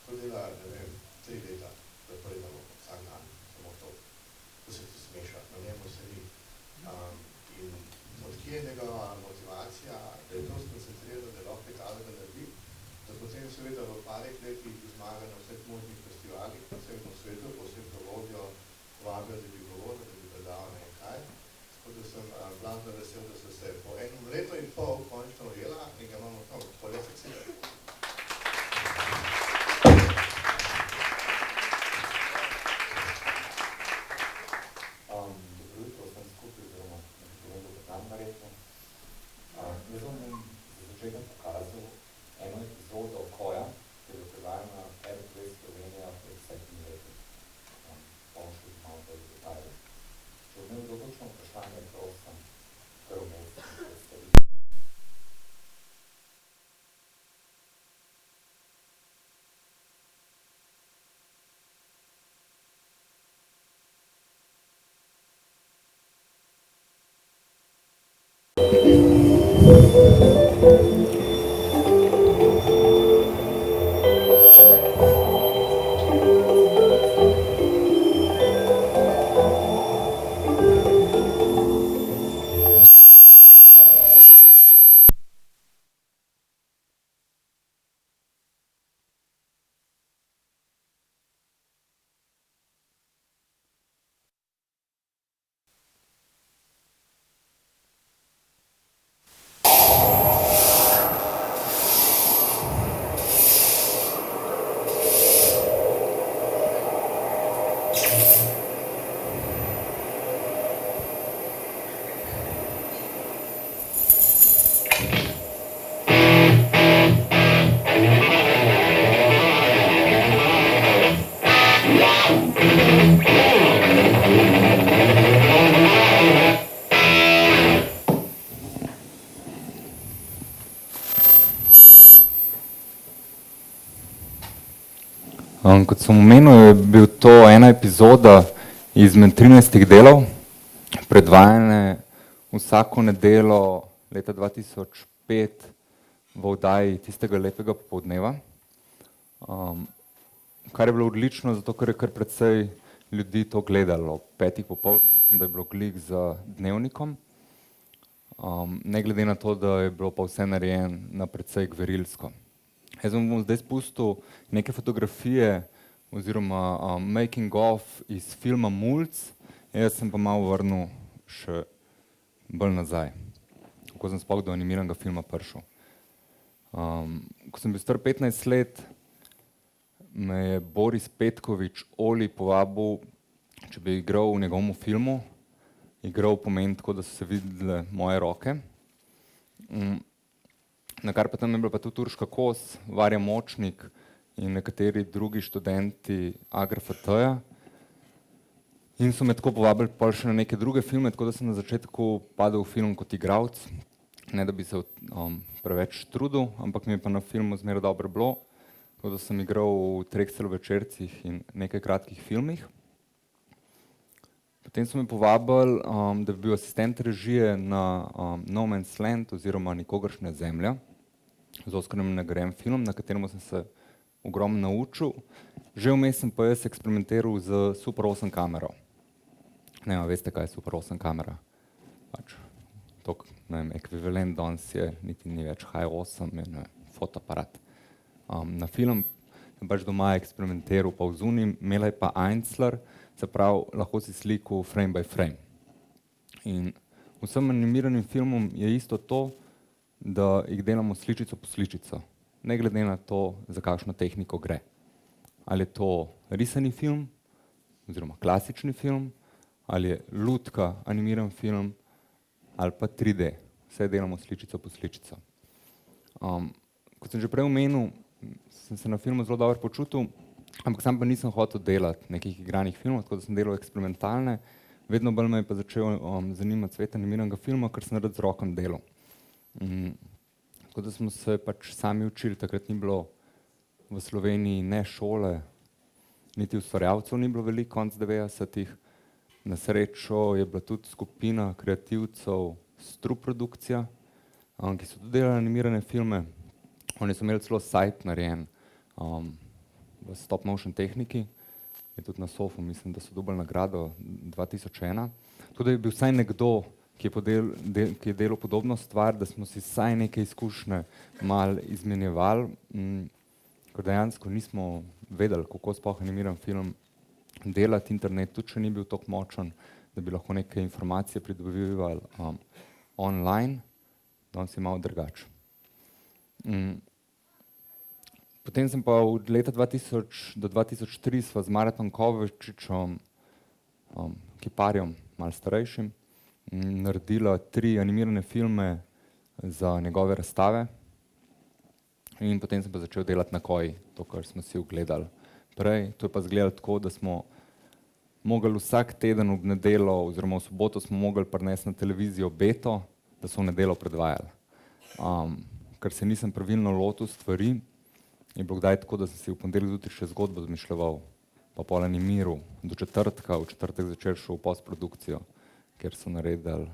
To dela, ne vem, 3 leta, da pojedamo vsak dan, samo to, da se to smeša, na njemu se ni. In odkje je njegova motivacija, da je to skoncentrirano, da lahko kaj takega naredi, da potem seveda v parih letih zmaga na vseh možnih festivalih, po vsem svetu, po vsem vodijo, vabijo, da bi govoril, da bi predal nekaj. Tako da sem blazno vesel, da so se po enem letu in pol končno ujela in ga imamo tam poleti cilj. Dobro jutro vsem skupaj, oziroma nekaj dober dan verjetno. Jaz vam bom za začetek pokazal eno epizodo Koja, ki je predvajana na RTV Slovenija pred 7 leti. Bom šli malo bolj v detalje. Če bom imel določno vprašanje, prosim, kar vmestim predstaviti. Kot sem omenil, je bil to ena epizoda izmed 13 delov, predvajane vsako nedeljo leta 2005 v oddaji Tistega lepega popoldneva. Kar je bilo odlično, zato ker je kar precej ljudi to gledalo. 5 popoldne, mislim, da je bilo glih z Dnevnikom. Ne glede na to, da je bilo pa vse narejeno na precej gverilsko. Jaz vam bom zdaj spustil neke fotografije oziroma making of iz filma Mulc, jaz sem pa malo vrnil še bolj nazaj, kako sem sploh do animiranega filma prišel. Ko sem bil star 15 let, me je Boris Petkovič Oli povabil, če bi igral v njegovem filmu. Igral pomeni tako, da so se videle moje roke. Nakar pa tam je bila pa tudi Urška Kos, Varja Močnik in nekateri drugi študenti AGRFT-ja. In so me tako povabili pol še na neke druge filme, tako da sem na začetku padel v film kot igralec. Ne da bi se preveč trudil, ampak mi je pa na filmu zmeraj dobro bilo. Tako da sem igral v 3 celovečercih in nekaj kratkih filmih. Potem so me povabili, da bi bil asistent režije na No Man's Land oziroma Nikogaršnja zemlja, z Oscarjem nagrajen film, na katerem sem se ogromno naučil. Že vmes sem pa jaz eksperimentiral z Super 8 kamero. Ne vem, veste, kaj je Super 8 kamera? Pač, tok, ne vem, ekvivalent danes je, niti ni več Hi8, je, ne vem, fotoaparat. Na film sem pač doma eksperimentiral pa v zunim, imela je pa Einzler, se pravi, lahko si slikal frame by frame. In vsem animiranim filmom je isto to, da jih delamo sličico po sličico, ne glede na to, za kakšno tehniko gre. Ali je to risani film, oziroma klasični film, ali je lutka animiran film, ali pa 3D. Vse delamo sličico po sličico. Kot sem že prej omenil, sem se na filmu zelo dobro počutil, ampak sam pa nisem hotel delati nekih igranih filmov, tako da sem delal eksperimentalne. Vedno bolj me je pa začel zanimati svet animiranega filma, ker sem rad z rokami delal. Tako da smo se pač sami učili, takrat ni bilo v Sloveniji ne šole, niti ustvarjalcev ni bilo veliko konec 90-ih. Na srečo je bila tudi skupina kreativcev Strup produkcija, ki so tudi delali animirane filme. Oni so imeli celo sajt narejen, v stop motion tehniki, je tudi na SOFU, mislim, da so dobili nagrado 2001. Tudi je bil vsaj nekdo, ki je delal podobno stvar, da smo si vsaj neke izkušnje malo izmenjevali, ker dejansko nismo vedeli, kako sploh animiran film delati, internet tudi še ni bil tako močen, da bi lahko neke informacije pridobivali online, danes je malo drugače. Potem sem pa od leta 2000 do 2003 sva z Maratom Kovačičem, kiparjem, malo starejšim, naredila 3 animirane filme za njegove razstave in potem sem pa začel delati na Koji, to, kar smo si ogledali prej. To je pa izgledalo tako, da smo mogli vsak teden ob nedeljo oziroma v soboto smo mogli prinesti na televizijo Beto, da so v nedeljo predvajali. Ker se nisem pravilno lotil stvari, je bilo kdaj tako, da sem si v ponedeljek zjutraj še zgodbo zmišljeval, pa pol animiral do četrtka, v četrtek zvečer šel v postprodukcijo, kjer so naredili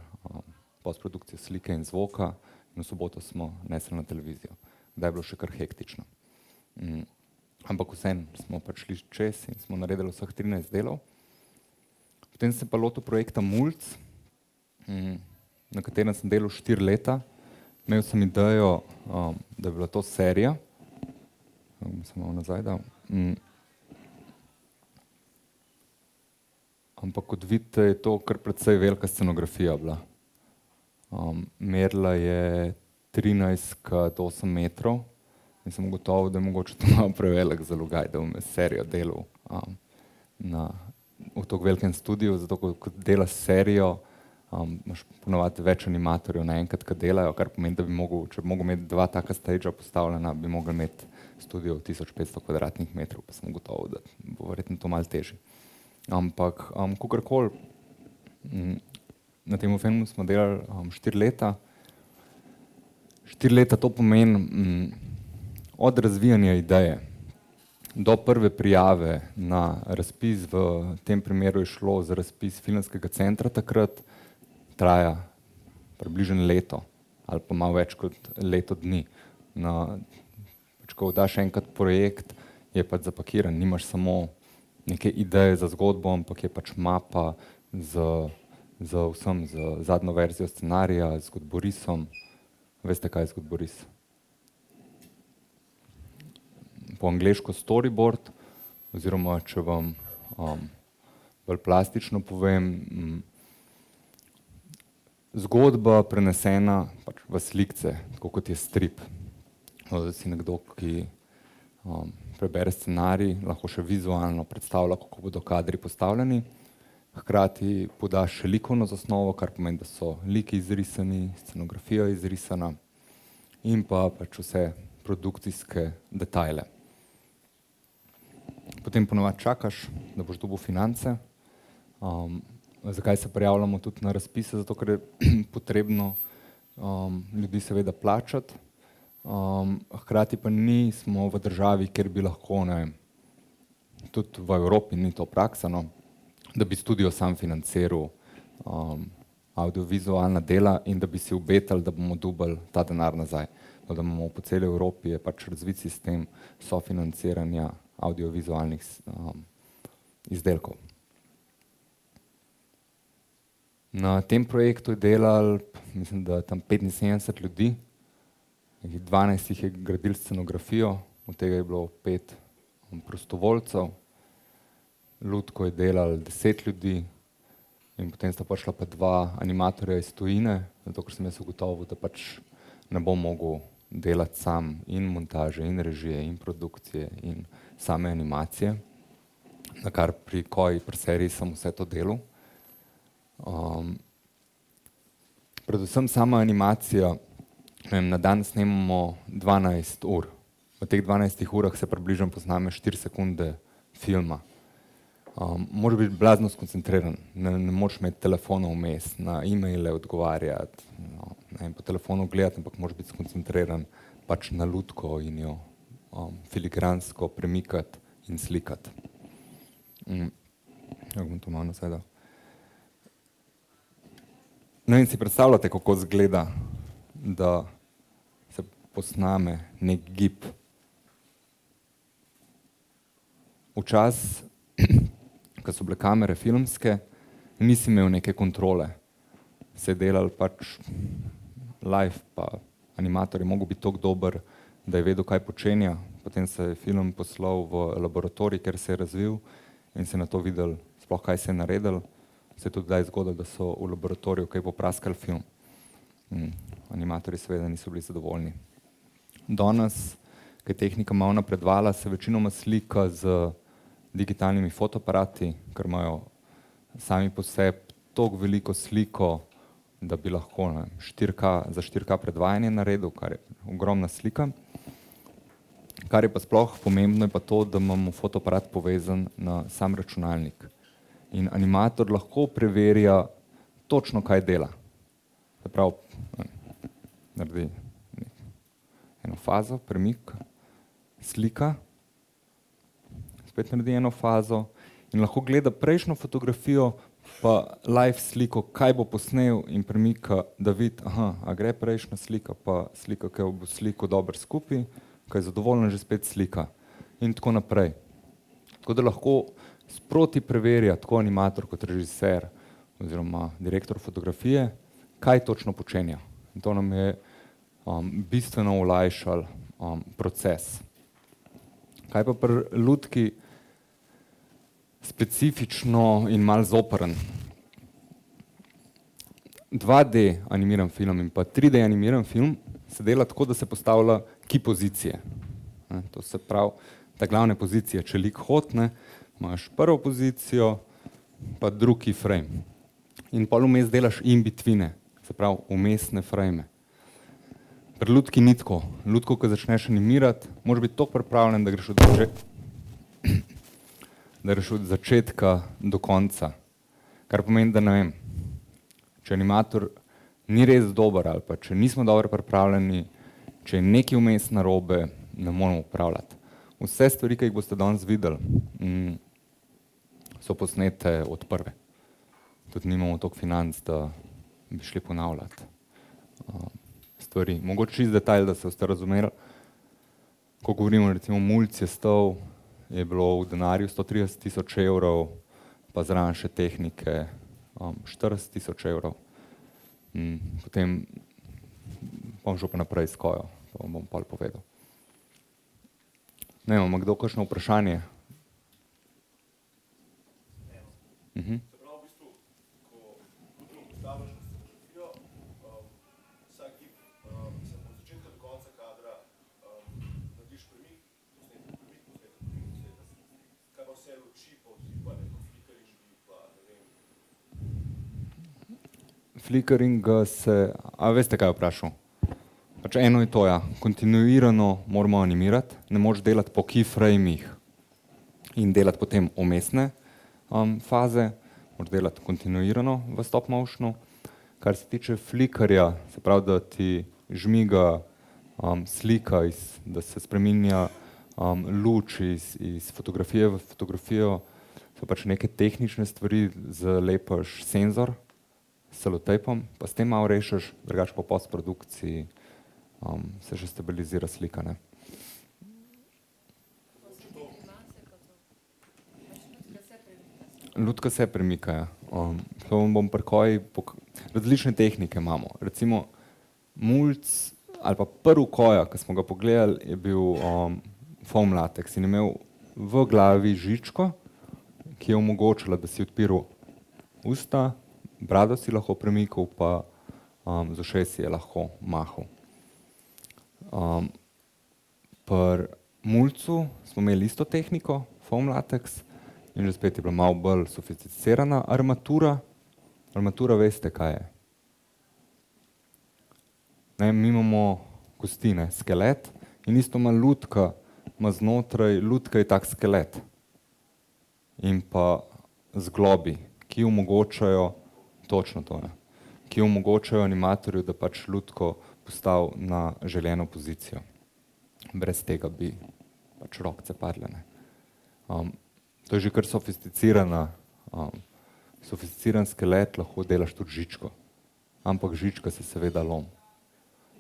postprodukcijo slike in zvoka in v soboto smo nesli na televizijo. Kdaj je bilo še kar hektično. Ampak vseeno smo pač šli čez in smo naredili vseh 13 delov. Potem sem pa lotil projekta Mulc, na katerem sem delal 4 leta. Imel sem idejo, da je bila to serija. Sem malo nazaj dal. Ampak kot vidite, je to kar precej velika scenografija bila. Merila je 13x8 metrov in sem ugotovil, da je mogoče to malo prevelik zalogaj, da bom serijo delal v tako velikem studiu, zato ko delaš serijo, imaš ponovadi več animatorjev naenkrat, ki delajo, kar pomeni, da bi mogel, če bi mogel imeti 2 taka stagea postavljena, bi mogel imeti studio 1500 kvadratnih metrov, pa sem ugotovil, da bo verjetno to malo težje. Ampak, kakorkoli, na tem filmu smo delali 4 leta. 4 leta to pomeni od razvijanja ideje do prve prijave na razpis, v tem primeru je šlo za razpis filmskega centra takrat, traja približno leto ali pa malo več kot leto dni. Pač ko daš enkrat projekt, je pač zapakiran, nimaš samo neke ideje za zgodbo, ampak je pač mapa z vsem, z zadnjo verzijo scenarija, z zgodborisom. Veste, kaj je zgodboris? Po angleško storyboard, oziroma če vam bolj plastično povem, zgodba prenesena pač v slikce, tako kot je strip. Da si nekdo, ki prebere scenarij, lahko še vizualno predstavlja, kako bodo kadri postavljeni. Hkrati poda še likovno zasnovo, kar pomeni, da so liki izrisani, scenografija izrisana in pa pač vse produkcijske detajle. Potem ponovadi čakaš, da boš dobil finance. Zakaj se prijavljamo tudi na razpise? Zato, ker je potrebno ljudi seveda plačati. Hkrati pa nismo v državi, kjer bi lahko, ne vem, tudi v Evropi ni to praksa, no, da bi studio sam financiral audiovizualna dela in da bi si obetali, da bomo dobili ta denar nazaj. Da imamo po celi Evropi je pač razvit sistem sofinanciranja audiovizualnih izdelkov. Na tem projektu je delalo, mislim, da tam 75 ljudi, 12 jih je gradilo scenografijo, od tega je bilo 5 prostovoljcev. Lutko je delalo 10 ljudi in potem sta prišla pa 2 animatorja iz tujine, zato ker sem jaz ugotovil, da pač ne bom mogel delati sam in montaže, in režije, in produkcije, in same animacije, na kar pri Koji, pri seriji sem vse to delal. Predvsem sama animacija, na dan snemamo 12 ur. V teh 12 urah se približno posname 4 sekunde filma. Moraš biti blazno skoncentriran, ne moreš imeti telefonov vmes, na e-maile odgovarjati, po telefonu gledati, ampak moraš biti skoncentriran pač na lutko in jo filigransko premikati in slikati. Bom to malo nazaj dal. Ne vem, si predstavljate, kako izgleda, da se posname nek gib. včasih, ko so bile kamere filmske, nisi imel neke kontrole. Se je delal pač live, pa animator je mogel biti toliko dober, da je vedel, kaj počenja. Potem se je film poslal v laboratorij, kjer se je razvil in se je na to videl, sploh kaj se je naredil. Se je tudi kdaj zgodilo, da so v laboratoriju kaj popraskali film. Animatorji seveda niso bili zadovoljni. Danes, ko je tehnika malo napredovala, se večinoma slika z digitalnimi fotoaparati, ker imajo sami po sebi toliko veliko sliko, da bi lahko za 4K predvajanje naredil, kar je ogromna slika. Kar je pa sploh pomembno, je pa to, da imamo fotoaparat povezan na sam računalnik. In animator lahko preverja točno, kaj dela. Se pravi, naredi eno fazo, premik, slika, spet naredi eno fazo in lahko gleda prejšnjo fotografijo pa live sliko, kaj bo posnel in premika, da vidi, a gre prejšnja slika pa slika, ki bo sliko dobro skupaj, ko je zadovoljen, že spet slika in tako naprej. Tako da lahko sproti preverja tako animator kot režiser oziroma direktor fotografije, kaj točno počenja. In to nam je bistveno olajšalo proces. Kaj pa pri lutki specifično in malo zoprn. 2D animiran film in pa 3D animiran film se dela tako, da se postavlja key pozicije. To se pravi, ta glavne pozicije, če lik hod, imaš prvo pozicijo, pa drugi frame. In pol vmes delaš in-betweene, se pravi vmesne frame. Pri lutki ni tako. Lutko, ko začneš animirati, moraš biti toliko pripravljen, da greš od začetka do konca. Kar pomeni, da ne vem, če animator ni res dober ali pa če nismo dobro pripravljeni, če je nekaj vmes narobe, ne moramo upravljati. Vse stvari, ki jih boste danes videli, so posnete od prve. Tudi nimamo toliko financ, da bi šli ponavljati stvari. Mogoče čist detajl, da se boste razumeli, ko govorimo recimo mulj je stal, je bilo v denarju 130 000 evrov, pa zraven še tehnike 40 000 evrov. Potem bom šel pa naprej s kojo, to bom pol povedal. Ne vem, ima kdo kakšno vprašanje? Se pravi, v bistvu, ko postaviš fotografijo, vsak gib se od začetka do konca kadra narediš premik, posnetek. Kaj pa vse luči, pa utripa, flickeringi, pa ne vem. Flickering se, a veste, kaj je vprašal? Pač eno je to, ja, kontinuirano moramo animirati, ne moreš delati po keyframih in delati potem vmesne faze, moraš delati kontinuirano v stop motionu. Kar se tiče flickerja, se pravi, da ti žmiga slika, da se spreminja luč iz fotografije v fotografijo, so pač neke tehnične stvari, zalepaš senzor s selotejpom, pa s tem malo rešiš, drugače po postprodukciji se že stabilizira slika, ne. Lutka se premika, ja. To bom pri koji, različne tehnike imamo. Recimo mulj ali pa prvi koja, ki smo ga pogledali, je bil foam latex in imel v glavi žičko, ki je omogočila, da si odpiral usta, brado si lahko premikal, pa z ušesi je lahko mahal. Pri muljcu smo imeli isto tehniko, foam latex, in že spet je bila malo bolj sofisticirana armatura. Armatura veste, kaj je? Ne, mi imamo kosti, skelet, in isto ima lutka, ima znotraj, lutka je tak skelet. In pa zglobi, ki omogočajo, točno to, ki omogočajo animatorju, da pač lutko postavi na željeno pozicijo. Brez tega bi pač rokce padle, ne. To je že kar sofisticiran skelet, lahko delaš tudi žičko. Ampak žička se seveda lomi.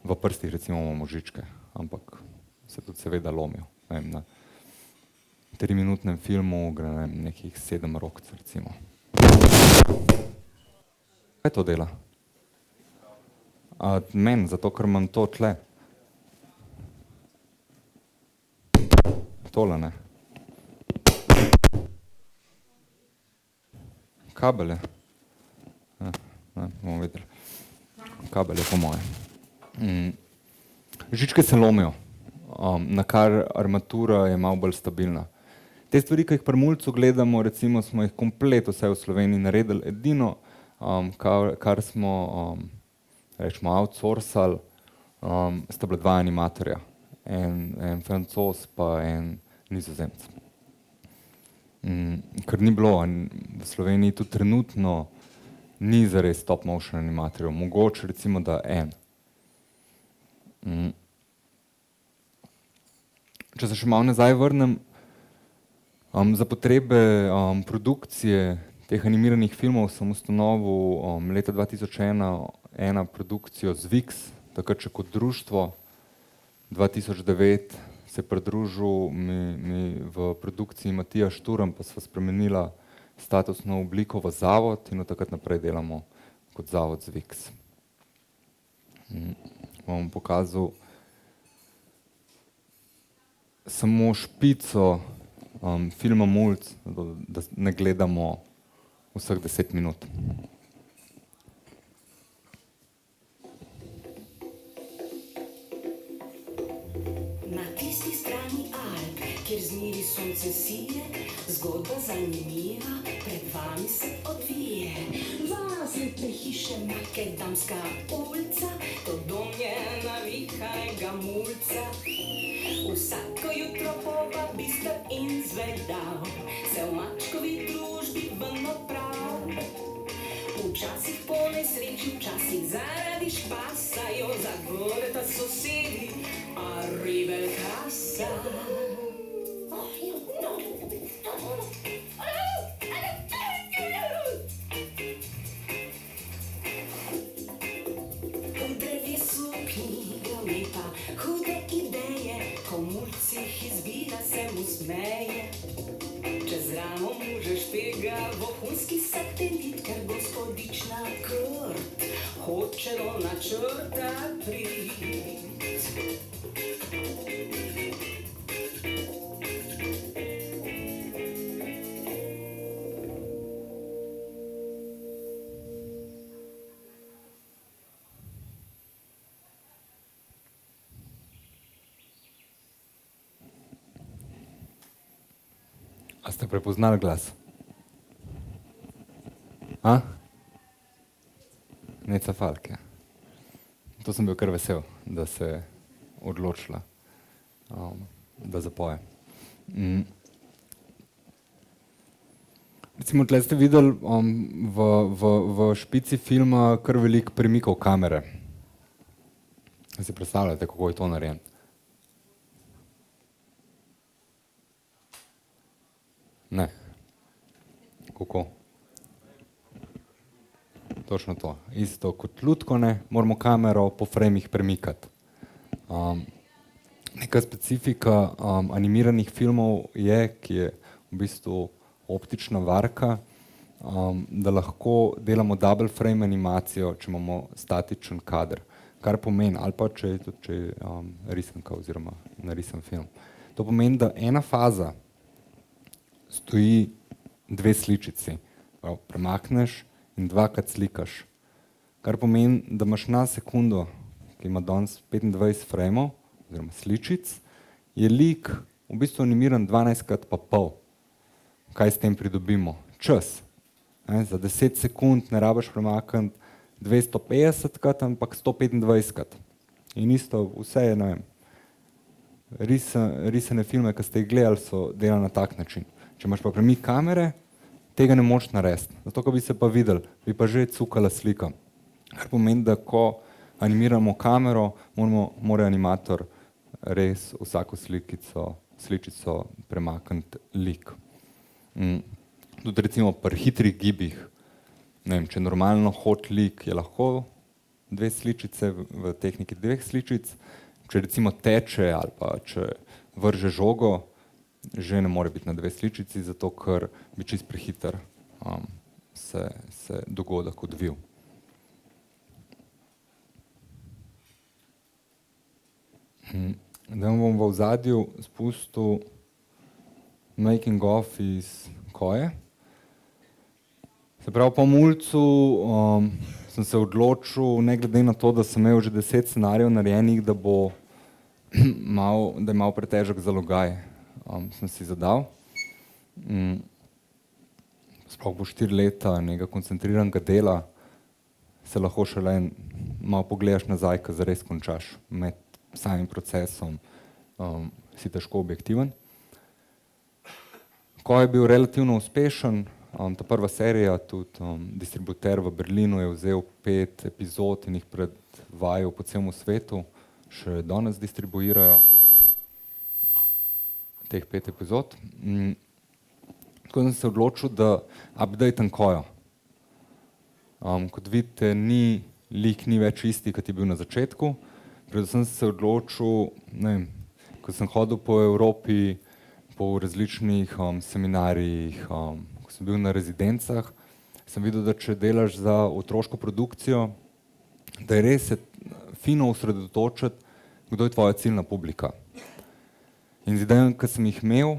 V prstih recimo imamo žičke, ampak se tudi seveda lomijo. Ne vem, na 3-minutnem filmu gre nekih 7 rokc, recimo. Kaj to dela? Meni, zato ker imam to tle. Tole, ne. Kabel je. Bomo videli. Kabel je po moje. Žičke se lomijo, na kar armatura je malo bolj stabilna. Te stvari, ki jih pri mulcu gledamo, recimo smo jih komplet vse v Sloveniji naredili. Edino, kar smo rečemo outsourcali, sta bila 2 animatorja. En Francoz pa en Nizozemec. Ker ni bilo, v Sloveniji tudi trenutno ni zares stop motion animatorjev. Mogoče recimo, da en. Če se še malo nazaj vrnem, za potrebe produkcije teh animiranih filmov sem ustanovil leta 2001 produkcijo Zvix, takrat še kot društvo. 2009 se pridružil mi v produkciji Matija Šturm, pa sva spremenila statusno obliko v zavod in od takrat naprej delamo kot zavod Zvix. Bom pokazal samo špico filma Mulc, da ne gledamo vseh 10 minut. Na tisti strani Alp, kjer zmiri sonce sije, zgodba zanimiva pred vami se odvije. Vazite hiše, Makedamska ulica, to dom je navihajega mulca. Vsako jutro povabi star in zvedav, se v mačkovi družbi ven oprav. Včasih po nesreči, včasih zaradi špasajo, zagoreta sosedi, arrivel casa. V drevesu knjiga lepa, hude ideje, ko mulcih izbira se mu smeje. Čez ramo muže špega vohunski satelit, ker gospodična Kurt hoče do načrta priti. A ste prepoznali glas? Neca Falk, ja. To sem bil kar vesel, da se je odločila, da zapoje. Recimo, tle ste videli v špici filma kar veliko premikov kamere. Si predstavljate, kako je to narejeno? Ne. Kako? Točno to. Isto kot lutko, ne, moramo kamero po frejmih premikati. Neka specifika animiranih filmov je, ki je v bistvu optična varka, da lahko delamo double frame animacijo, če imamo statičen kader. Kar pomeni, ali pa če je risanka oziroma narisan film. To pomeni, da ena faza stoji 2 sličici. Premakneš in 2krat slikaš. Kar pomeni, da imaš na sekundo, ki ima danes 25 frejmov, oziroma sličic, je lik v bistvu animiran 12krat pa pol. Kaj s tem pridobimo? Čas. Za 10 sekund ne rabiš premakniti 250krat, ampak 125krat. In isto vse je, ne vem, risane filme, ki ste jih gledali, so delali na tak način. Če imaš pa premik kamere, tega ne moš narediti. Zato, ko bi se pa videli, bi pa že cukala slika. Kar pomeni, da ko animiramo kamero, mora animator res vsako sličico premakniti lik. Tudi recimo pri hitrih gibih, ne vem, če normalno hod lik, je lahko 2 sličice v tehniki 2 sličic. Če recimo teče ali pa če vrže žogo, že ne more biti na 2 sličici, zato ker bi čist prehiter se dogodek odvil. Da bom v ozadju spustil making of iz Koje. Se pravi, po Mulcu sem se odločil, ne glede na to, da sem imel že 10 scenarijev narejenih, da je malo pretežek zalogaj, sem si zadal. Sploh po 4 leta nekega koncentriranega dela se lahko šele malo pogledaš nazaj, ko zares končaš. Med samim procesom si težko objektiven. Ko je bil relativno uspešen, ta prva serija, tudi distributer v Berlinu je vzel 5 epizod in jih predvajal po celem svetu, še danes distribuirajo teh 5 epizod. Tako sem se odločil, da updatem Kojo. Kot vidite, lik ni več isti, kot je bil na začetku. Predvsem sem se odločil, ko sem hodil po Evropi, po različnih seminarjih, ko sem bil na rezidencah, sem videl, da če delaš za otroško produkcijo, da je res fino osredotočiti, kdo je tvoja ciljna publika. In z idejami, ki sem jih imel,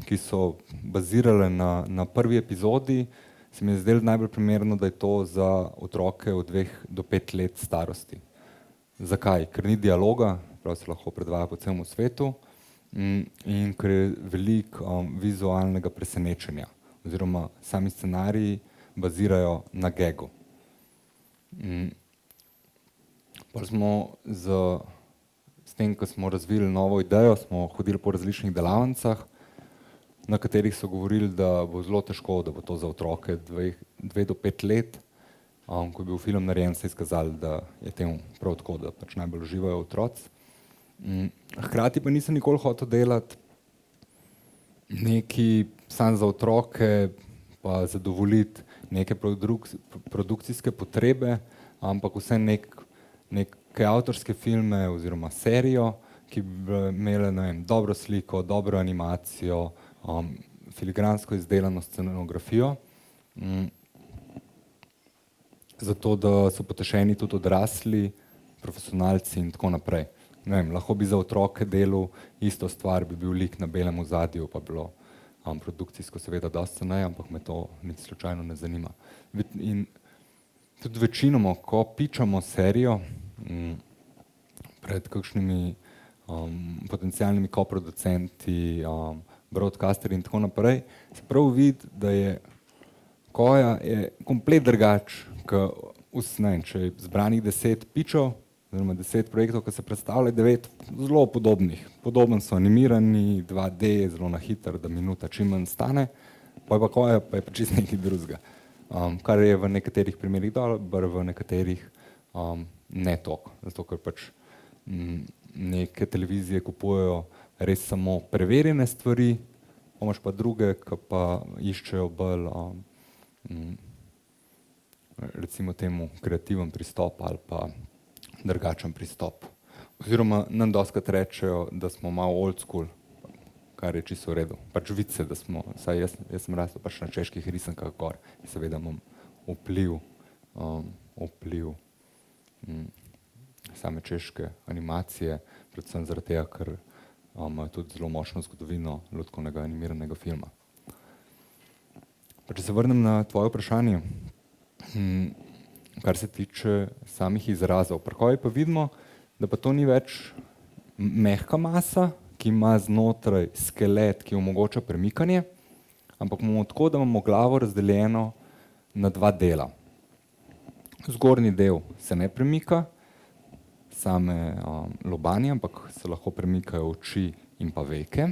ki so bazirale na prvi epizodi, se mi je zdelo najbolj primerno, da je to za otroke od 2 do 5 let starosti. Zakaj? Ker ni dialoga, prav se lahko predvaja po celem svetu, in ker je veliko vizualnega presenečenja, oziroma sami scenariji bazirajo na gagu. Pa smo s tem, ko smo razvili novo idejo, smo hodili po različnih delavnicah, na katerih so govorili, da bo zelo težko, da bo to za otroke 2 do 5 let. Ko je bil film narejen, se je izkazalo, da je temu prav tako, da pač najbolj uživajo otroci. Hkrati pa nisem nikoli hotel delati neki sam za otroke, pa zadovoljiti neke produkcijske potrebe, ampak vse neke avtorske filme oziroma serijo, ki bi imele, ne vem, dobro sliko, dobro animacijo, filigransko izdelano scenografijo, zato da so potešeni tudi odrasli, profesionalci in tako naprej. Ne vem, lahko bi za otroke delal isto stvar, bi bil lik na belem ozadju, pa bilo produkcijsko seveda dosti ceneje, ampak me to niti slučajno ne zanima. In tudi večinoma, ko pičamo serijo pred kakšnimi potencialnimi koproducenti, broadcasteri in tako naprej, se prav vidi, da je Koja je komplet drugač, če je zbranih 10 pičov, oziroma 10 projektov, ki se predstavljajo, 9 zelo podobnih. Podoben so animirani, 2D, zelo na hitro, da minuta čim manj stane, pa Koja pa je pa čisto nekaj drugega. Kar je v nekaterih primerih dobro, v nekaterih ne toliko. Zato, ker pač neke televizije kupujejo res samo preverjene stvari, imaš pa druge, ki pa iščejo bolj recimo temu kreativen pristop ali pa drugačen pristop. Oziroma nam dostikrat rečejo, da smo malo old school, kar je čisto v redu. Pač vidi se, da smo, saj jaz sem rastel pač na čeških risankah gor, seveda imam vpliv same češke animacije, predvsem zaradi tega, ker imajo tudi zelo močno zgodovino lutkovnega animiranega filma. Pa če se vrnem na tvoje vprašanje, kar se tiče samih izrazov. Pri Koji pa vidimo, da pa to ni več mehka masa, ki ima znotraj skelet, ki omogoča premikanje, ampak imamo tako, da imamo glavo razdeljeno na 2 dela. Zgornji del se ne premika, same lobanje, ampak se lahko premikajo oči in pa veke,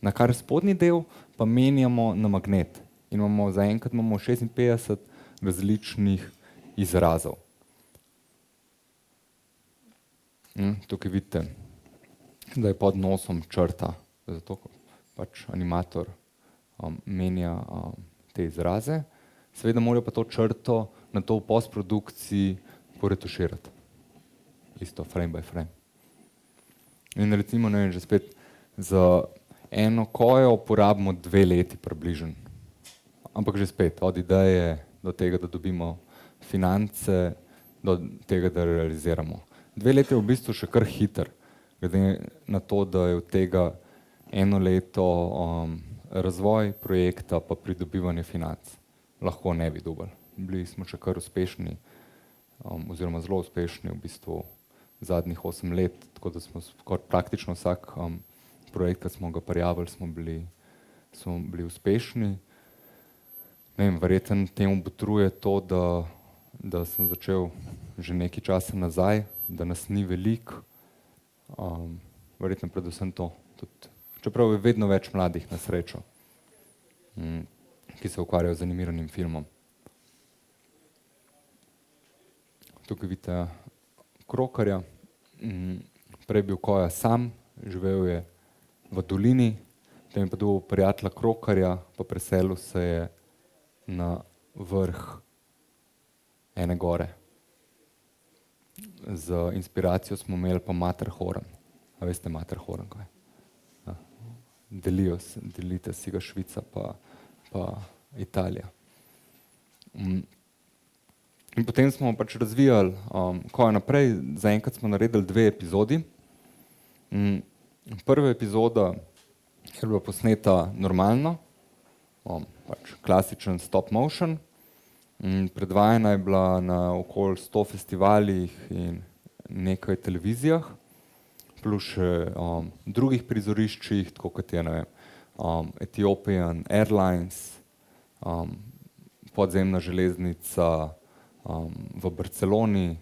na kar spodnji del pa menjamo na magnet. In zaenkrat imamo 56 različnih izrazov. Tukaj vidite, da je pod nosom črta, zato pač animator menja te izraze. Seveda morajo pa to črto na to v postprodukciji poretuširati. Isto frame by frame. In recimo, ne vem, že spet za eno kojo porabimo 2 leti približno. Ampak že spet, od ideje do tega, da dobimo finance, do tega, da realiziramo. 2 leti je v bistvu še kar hiter, glede na to, da je od tega 1 leto razvoj projekta pa pridobivanje financ. Lahko ne bi dobili. Bili smo še kar uspešni, oziroma zelo uspešni v bistvu zadnjih 8 let, tako da smo praktično vsak projekt, ki smo ga prijavili, smo bili uspešni. Ne vem, verjetno temu botruje to, da sem začel že nekaj časa nazaj, da nas ni veliko. Verjetno predvsem to. Tudi, čeprav je vedno več mladih na srečo, ki se ukvarjajo z animiranim filmom. Tukaj vidite Krokarja. Prej bil Koja sam, živel je v dolini, potem je pa dobil prijatelja Krokarja, pa preselil se je na vrh ene gore. Z inspiracijo smo imeli pa Matterhorn. A veste Matterhorn kaj? Delite si ga Švica pa Italija. In potem smo pač razvijali Koja naprej. Zaenkrat smo naredili 2 epizodi. Prva epizoda je bila posneta normalno, pač klasičen stop motion. Predvajana je bila na okoli 100 festivalih in nekaj televizijah, plus še drugih prizoriščih, tako kot je, ne vem, Ethiopian Airlines, podzemna železnica v Barceloni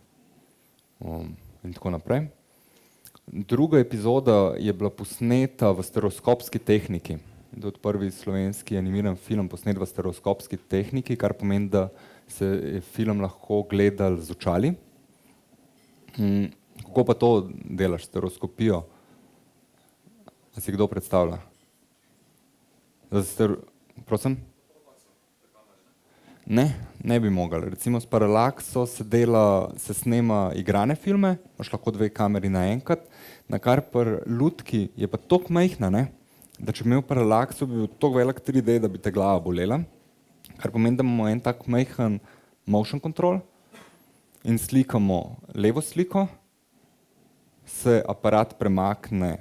in tako naprej. Druga epizoda je bila posneta v stereoskopski tehniki. To je prvi slovenski animiran film posnet v stereoskopski tehniki, kar pomeni, da se je film lahko gledal z očali. Kako pa to delaš, stereoskopijo? A si kdo predstavlja? Prosim? Ne bi mogli. Recimo s paralakso se snema igrane filme, imaš lahko 2 kameri naenkrat, na kar pri lutki je pa toliko majhna, ne, da če bi imel paralakso, bi bil toliko velik 3D, da bi te glava bolela, kar pomeni, da imamo en tak majhen motion control in slikamo levo sliko, se aparat premakne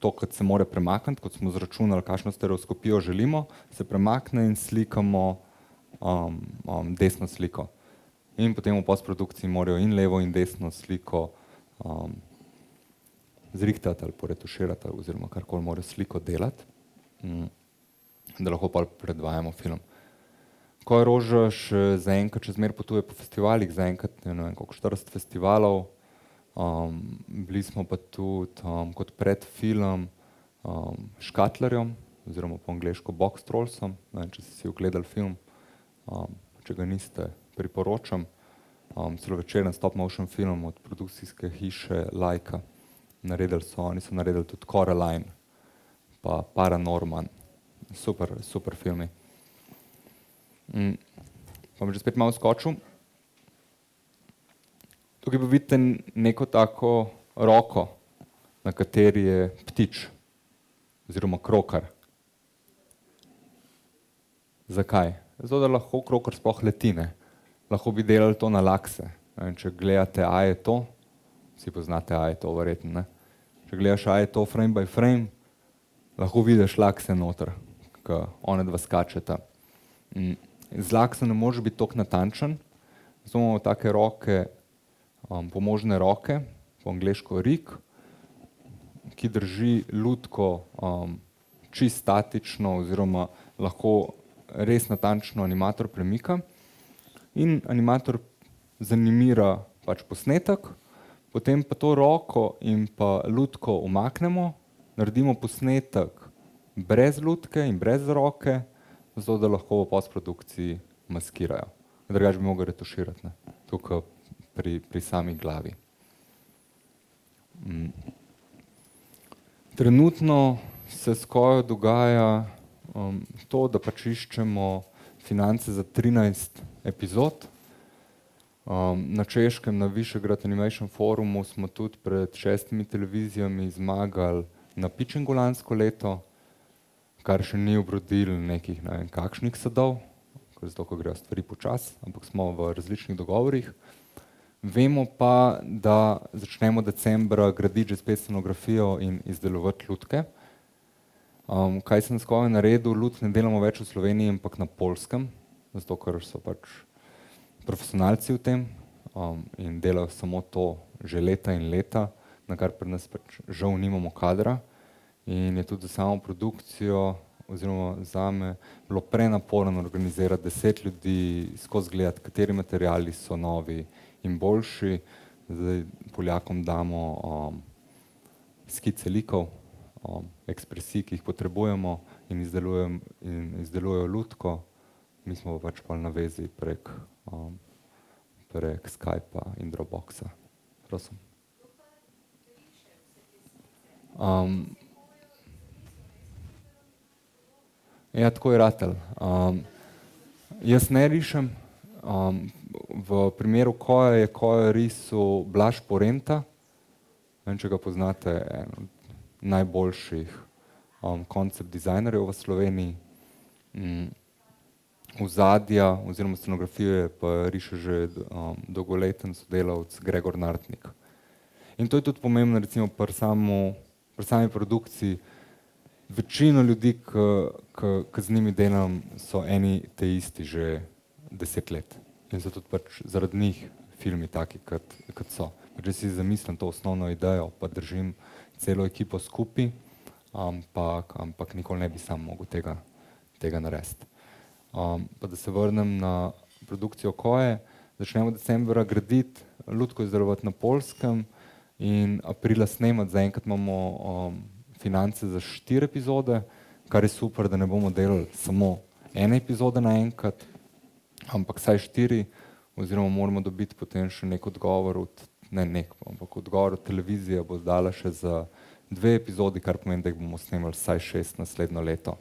to, kot se more premakniti, kot smo zračunali, kakšno stereoskopijo želimo, se premakne in slikamo desno sliko. In potem v postprodukciji morajo in levo in desno sliko zrihtati ali poretuširati oziroma karkoli morajo sliko delati, da lahko pa predvajamo film. Koja Rožaš zaenkrat še zmeraj potuje po festivalih, zaenkrat ne vem koliko 40 festivalov. Bili smo pa tudi kot predfilm Škatlerjem oziroma po angleško Box Trollsom, ne vem, če ste si ogledali film. Če ga niste, priporočam. Celovečeren stop motion film od produkcijske hiše Laika. Oni so naredili tudi Coraline pa Paranorman. Super filmi. Pa bom že spet malo skočil. Tukaj pa vidite neko tako roko, na kateri je ptič oziroma krokar. Zakaj? Zato, da lahko krokar sploh leti, ne. Lahko bi delali to na lakse. Če gledate A je to, vsi poznate A je to verjetno, ne. Če gledaš A je to frame by frame, lahko vidiš lakse noter, ko one dva skačeta. Z lakso ne moreš biti toliko natančen, zato imamo take roke, pomožne roke, po angleško rig, ki drži lutko čisto statično oziroma lahko res natančno animator premika in animator zanimira pač posnetek, potem pa to roko in pa lutko umaknemo, naredimo posnetek brez lutke in brez roke, zato da lahko v postprodukciji maskirajo. Drugače bi mogli retuširati, ne, tukaj pri sami glavi. Trenutno se s Kojo dogaja to, da pač iščemo finance za 13 epizod. Na Češkem, na Visegrad Animation Forumu smo tudi pred 6 televizijami zmagali na pitchingu lansko leto. kar še ni obrodil nekih ne vem kakšnih sadov, zato ko grejo stvari počasi, ampak smo v različnih dogovorih. Vemo pa, da začnemo decembra graditi že spet scenografijo in izdelovati lutke. Kaj sem skozi naredil, lutk ne delamo več v Sloveniji, ampak na Poljskem, zato ker so pač profesionalci v tem in delajo samo to že leta in leta, na kar pri nas pač žal nimamo kadra. In je tudi za samo produkcijo oziroma zame bilo prenaporno organizirati 10 ljudi, skozi gledati, kateri materiali so novi in boljši. Zdaj Poljakom damo skice likov, ekspresij, ki jih potrebujemo in izdelujejo lutko. Mi smo pač pa na vezi prek Skypa in Dropboxa. Prosim. Ja, tako je ratalo. Jaz ne rišem. V primeru Koja je Koja risal Blaž Porenta. Ne vem, če ga poznate, en od najboljših koncept dizajnerjev v Sloveniji. Ozadja oziroma scenografijo je pa riše že dolголетен sodelavec Gregor Nartnik. In to je tudi pomembno recimo pri sami produkciji. Večina ljudi, ki z njimi delam, so eni te isti že 10 let. In so tudi pač zaradi njih filmi taki, kot so. Če si zamislim to osnovno idejo, pa držim celo ekipo skupaj, ampak nikoli ne bi sam mogel tega narediti. Pa da se vrnem na produkcijo Koje, začnemo decembra graditi, lutko izdelovati na Poljskem in aprila snemati. Zaenkrat imamo finance za 4 epizode, kar je super, da ne bomo delali samo ene epizode naenkrat, ampak vsaj 4, oziroma moramo dobiti potem še nek odgovor ampak odgovor od televizije bo dala še za 2 epizodi, kar pomeni, da jih bomo snemali vsaj 6 naslednjo leto.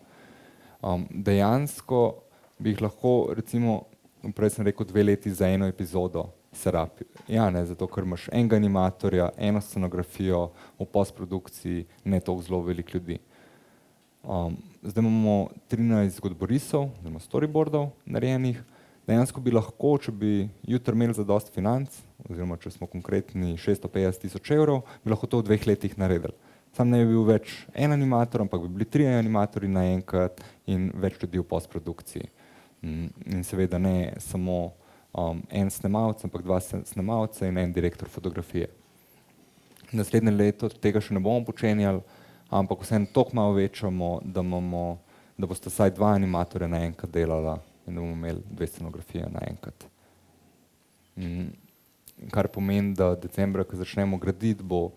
Dejansko bi jih lahko recimo, prej sem rekel 2 leti za eno epizodo se rabi. Ja, ne, zato ker imaš enega animatorja, eno scenografijo, v postprodukciji ne toliko zelo veliko ljudi. Zdaj imamo 13 zgodborisov, oziroma storyboardov narejenih. Dejansko bi lahko, če bi jutri imeli zadosti financ, oziroma če smo konkretni 650 000 evrov, bi lahko to v 2 letih naredili. Sam ne bi bil več en animator, ampak bi bili 3 animatorji naenkrat in več ljudi v postprodukciji. In seveda ne samo en snemalec, ampak 2 snemalca in en direktor fotografije. Naslednje leto tega še ne bomo počenjali, ampak vseeno toliko malo večamo, da bosta vsaj 2 animatorja naenkrat delala in da bomo imeli 2 scenografije naenkrat. Kar pomeni, da decembra, ko začnemo graditi, bo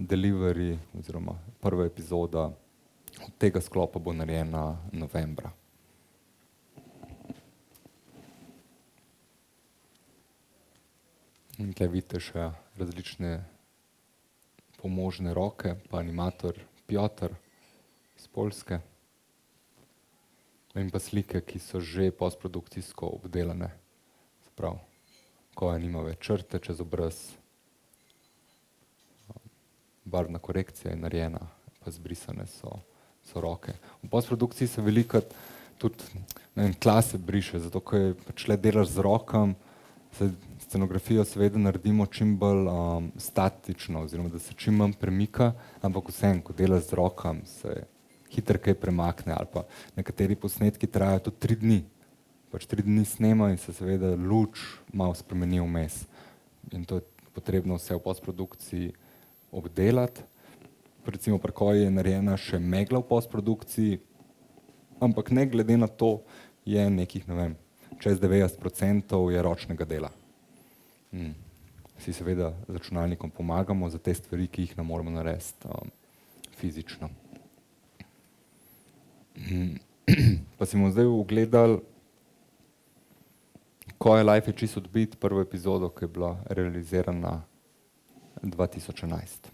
delivery oziroma prva epizoda od tega sklopa bo narejena novembra. In tukaj vidite še različne pomožne roke, pa animator Piotr iz Poljske. In pa slike, ki so že postprodukcijsko obdelane. Se pravi, Koja nima več črte čez obraz, barvna korekcija je narejena, pa zbrisane so roke. V postprodukciji se velikokrat tudi klase briše, zato ker je pač le delaš z rokami, scenografijo seveda naredimo čim bolj statično, oziroma da se čim manj premika, ampak vseeno, ko delaš z rokami, se hitro kaj premakne, ali pa nekateri posnetki trajajo tudi 3 dni. Pač 3 dni snema in se seveda luč malo spremeni vmes. In to je potrebno vse v postprodukciji obdelati. Recimo pri Koji je narejena še megla v postprodukciji, ampak ne glede na to je nekih, ne vem, čez 90% je ročnega dela. Vsi seveda z računalnikom pomagamo za te stvari, ki jih ne moremo narediti fizično. Pa si bomo zdaj ogledali Koja Life je čisto odbit, prvo epizodo, ki je bila realizirana 2011.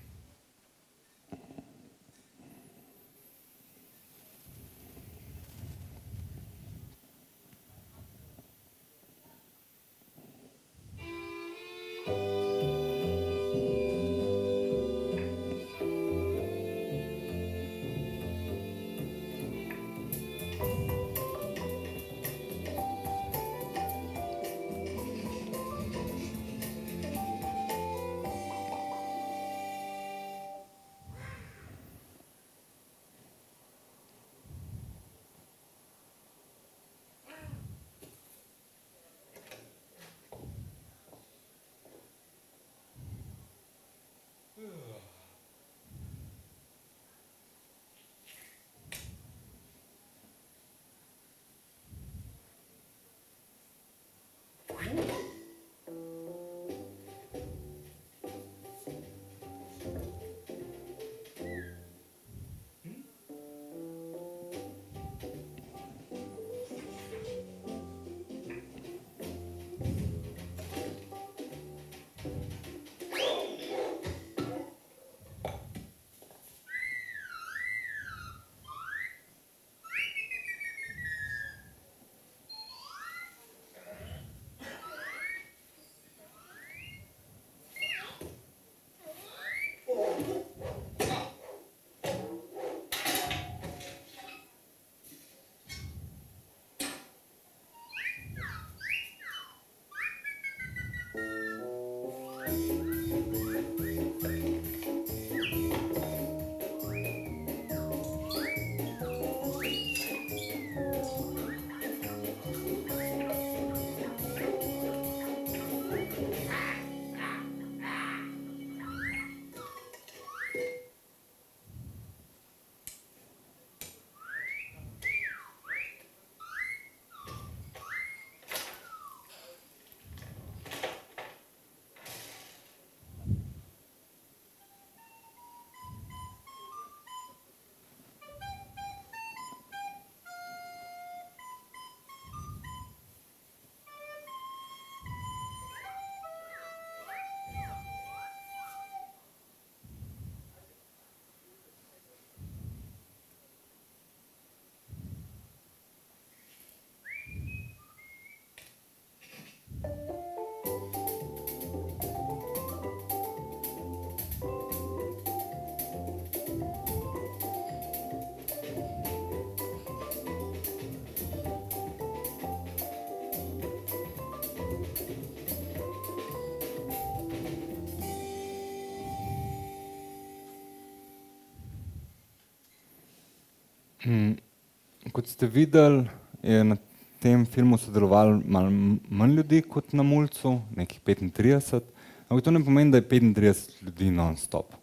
Kot ste videli, je na tem filmu sodelovalo malo manj ljudi kot na Mulcu, nekih 35, ampak to ne pomeni, da je 35 ljudi non-stop.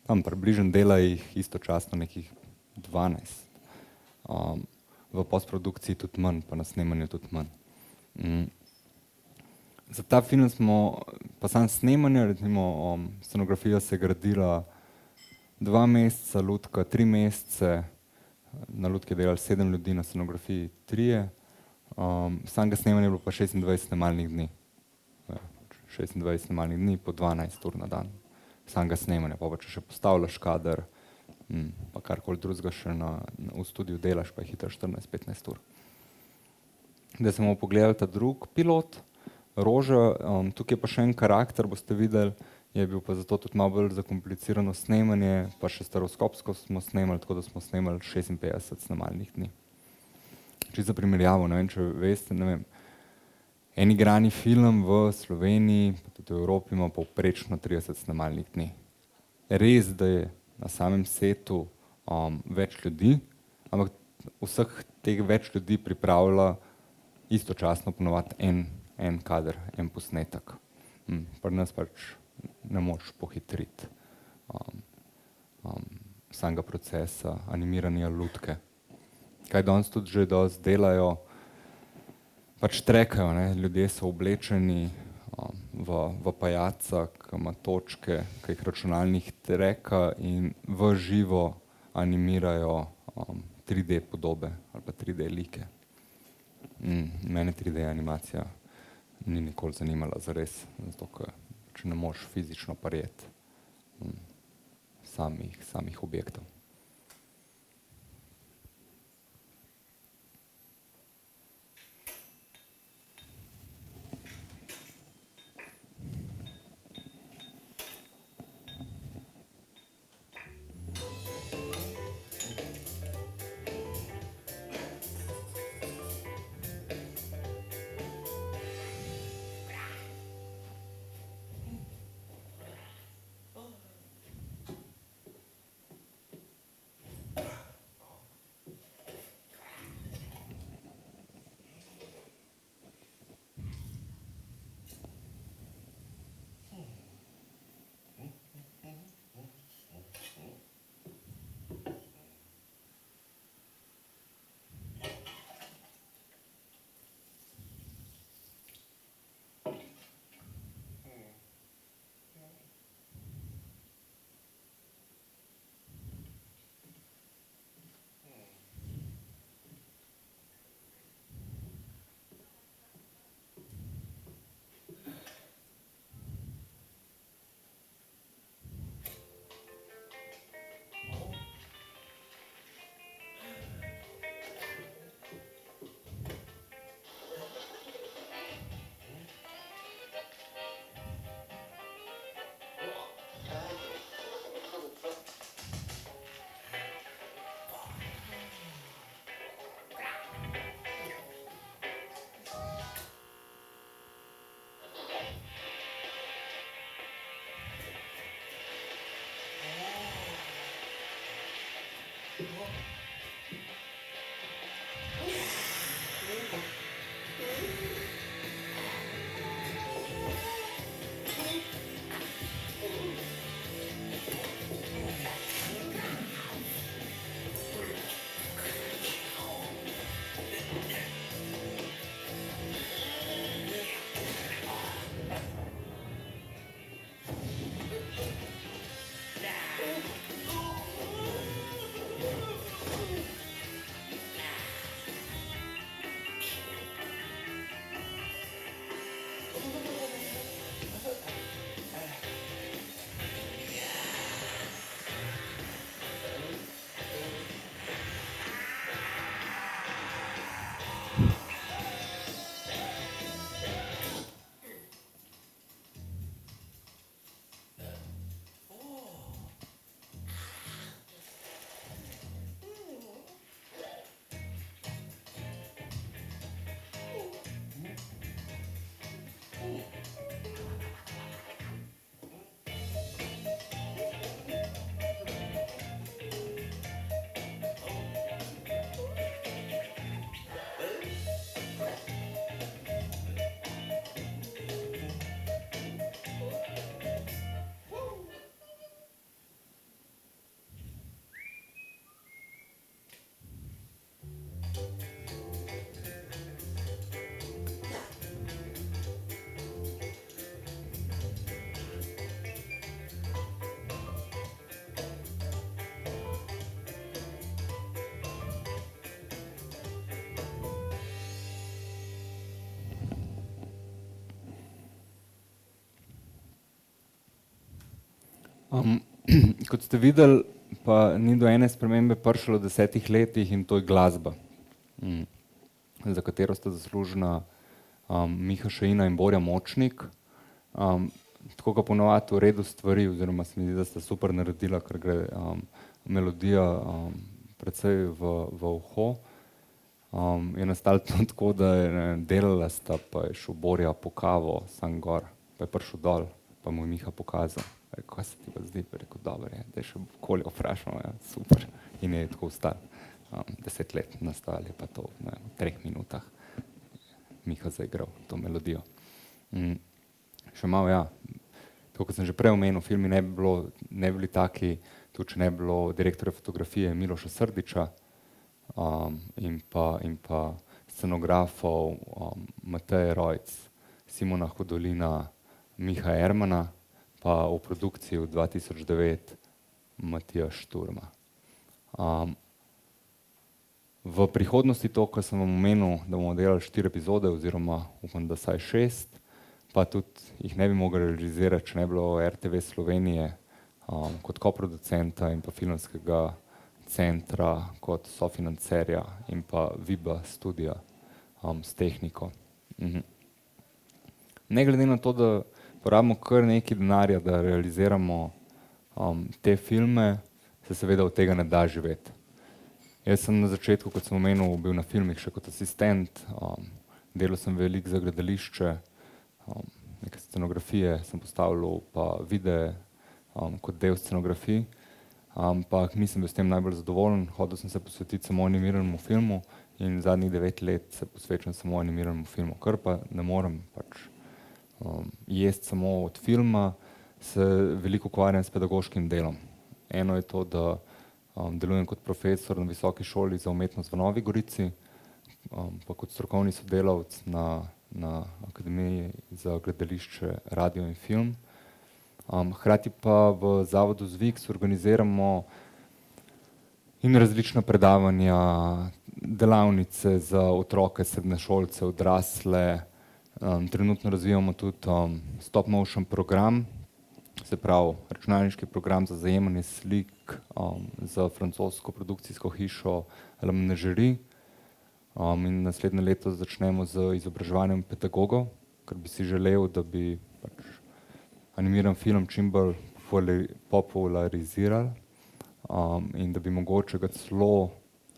Tam približno dela jih istočasno nekih 12. V postprodukciji tudi manj, pa na snemanju tudi manj. Za ta film smo, pa sam snemanje, recimo scenografija se je gradila 2 meseca, lutka 3 mesece, na lutki je delalo 7 ljudi, na scenografiji 3. Samega snemanja je bilo pa 26 snemalnih dni. 26 snemalnih dni po 12 ur na dan. Samega snemanja, pa če še postavljaš kader, pa karkoli drugega še v studiu delaš, pa je hitro 14-15 ur. Zdaj smo pogledali ta drug pilot, Roža, tukaj je pa še en karakter, boste videli, je bil pa zato tudi malo bolj zakomplicirano snemanje, pa še stereoskopsko smo snemali, tako da smo snemali 56 snemalnih dni. Čisto za primerjavo, ne vem, če veste, ne vem, en igrani film v Sloveniji, pa tudi v Evropi ima povprečno 30 snemalnih dni. Res, da je na samem setu več ljudi, ampak vseh teh več ljudi pripravlja istočasno ponovadi en kader, en posnetek. Pri nas pač ne moreš pohitriti samega procesa animiranja lutke. Kaj danes tudi že dosti delajo, pač trekajo, ne, ljudje so oblečeni v pajaca, ki ima točke, ki jih računalnik treka in v živo animirajo 3D podobe ali pa 3D like. Mene 3D animacija ni nikoli zanimala zares, zato ker ne moreš fizično prijeti samih objektov. Kot ste videli, pa ni do ene spremembe prišlo v 10 letih in to je glasba, za katero sta zaslužna Miha Šejina in Borja Močnik. Tako ga ponovadi v redu stvari, oziroma se mi zdi, da sta super naredila, ker gre melodija precej v uho. Je nastalo tako, da je delala sta, pa je šel Borja po kavo sam gor, pa je prišel dol, pa mu je Miha pokazal. Rekel, kaj se ti pa zdi? Rekel, dobro je, da je še okolje vprašal, ja, super. In je tako vstal. 10 let nastavili pa to v 3 minutah. Miha zaigral to melodijo. Še malo, ja, tako kot sem že prej omenil, filmi ne bi bili taki, tudi če ne bi bilo direktorja fotografije Miloša Srdića in pa scenografov Mateje Rojc, Simona Hodolina, Miha Ermana, pa v produkciji v 2009 Matija Šturma. V prihodnosti to, kar sem vam omenil, da bomo delali 4 epizode, oziroma upam, da vsaj 6, pa tudi jih ne bi mogli realizirati, če ne bi bilo RTV Slovenije kot koproducenta in pa filmskega centra kot sofinancerja in pa Viba studija s tehniko. Ne glede na to, da porabimo kar nekaj denarja, da realiziramo te filme, se seveda od tega ne da živeti. Jaz sem na začetku, kot sem omenil, bil na filmih še kot asistent, delal sem veliko za gledališče, neke scenografije sem postavljal, pa videe kot del scenografij, ampak nisem bil s tem najbolj zadovoljen, hodil sem se posvetiti samo animiranemu filmu in zadnjih 9 let se posvečam samo animiranemu filmu, kar pa ne morem pač jesti samo od filma, se veliko ukvarjam s pedagoškim delom. Eno je to, da delujem kot profesor na Visoki šoli za umetnost v Novi Gorici, pa kot strokovni sodelavec na Akademiji za gledališče, radio in film. Hkrati pa v Zavodu Zviks organiziramo in različna predavanja, delavnice za otroke, srednješolce, odrasle. Trenutno razvijamo tudi stop motion program, se pravi računalniški program za zajemanje slik za francosko produkcijsko hišo La Menagerie. In naslednje leto začnemo z izobraževanjem pedagogov, ker bi si želel, da bi pač animiran film čim bolj popularizirali in da bi mogoče ga celo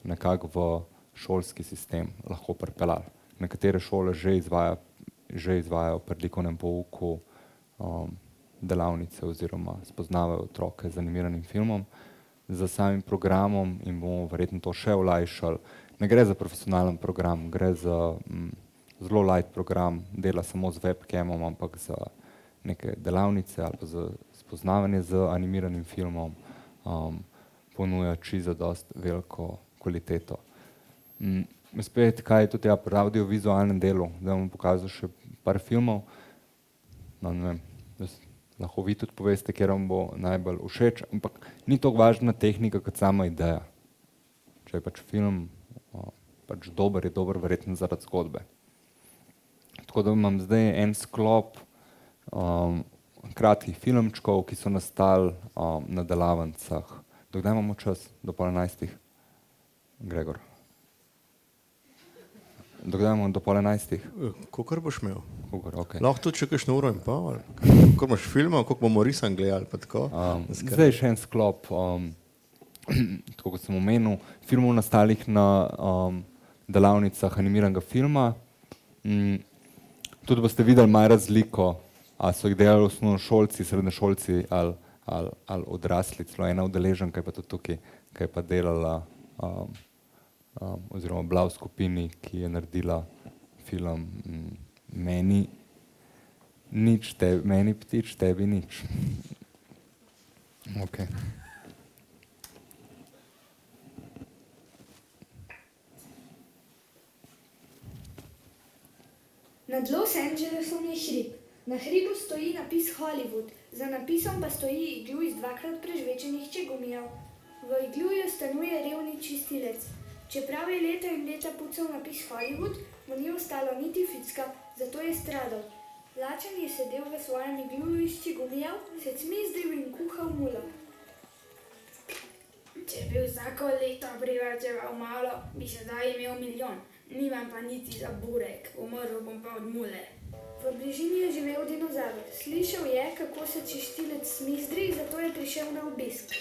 nekako v šolski sistem lahko pripeljali. Nekatere šole že izvajajo pri likovnem pouku delavnice oziroma spoznavajo otroke z animiranim filmom, z samim programom in bomo verjetno to še olajšali. Ne gre za profesionalen program, gre za zelo light program, dela samo z webcamom, ampak za neke delavnice ali pa za spoznavanje z animiranim filmom ponuja čisto dosti veliko kvaliteto. Spet, kaj je tudi pri audiovizualnem delu, da bom pokazal še par filmov. No, ne vem, lahko vi tudi poveste, kjer vam bo najbolj všeč, ampak ni toliko važna tehnika kot sama ideja. Če je pač film pač dober, je dober verjetno zaradi zgodbe. Tako da imam zdaj en sklop kratkih filmčkov, ki so nastali na delavnicah. Do kdaj imamo čas? Do 10:30? Gregor? Do kdaj imamo? Do 10:30? Kakor boš imel. Okay. Lahko tudi še kakšno uro in pol. Kako imaš filma, kako bomo risan gledali, pa tako. Zdaj še en sklop, tako kot sem omenil, filmov nastalih na delavnicah animiranega filma. Tudi boste videli malo razliko, a so jih delali osnovnošolci, srednješolci ali odrasli, celo ena udeleženka je pa tudi tukaj, ki je pa delala oziroma bila v skupini, ki je naredila film Meni nič, meni ptič, tebi nič. Okay. Nad Los Angelesom je hrib. Na hribu stoji napis Hollywood, za napisom pa stoji iglu iz 2x prežvečenih čegumijev. V igluju stanuje revni čistilec. Čeprav je leta in leta pucal napis Hollywood, mu ni ostalo niti ficka, zato je stradal. Lačen je sedel v svojem igluju iz čigumijal, se cmizdril in kuhal mulo. Če bi vsako leto privrčeval malo, bi sedaj imel milijon. Nimam pa niti za burek, umrl bom pa od mule. V bližini je živel dinozaver. Slišal je, kako se čistilec smizdri, zato je prišel na obisk.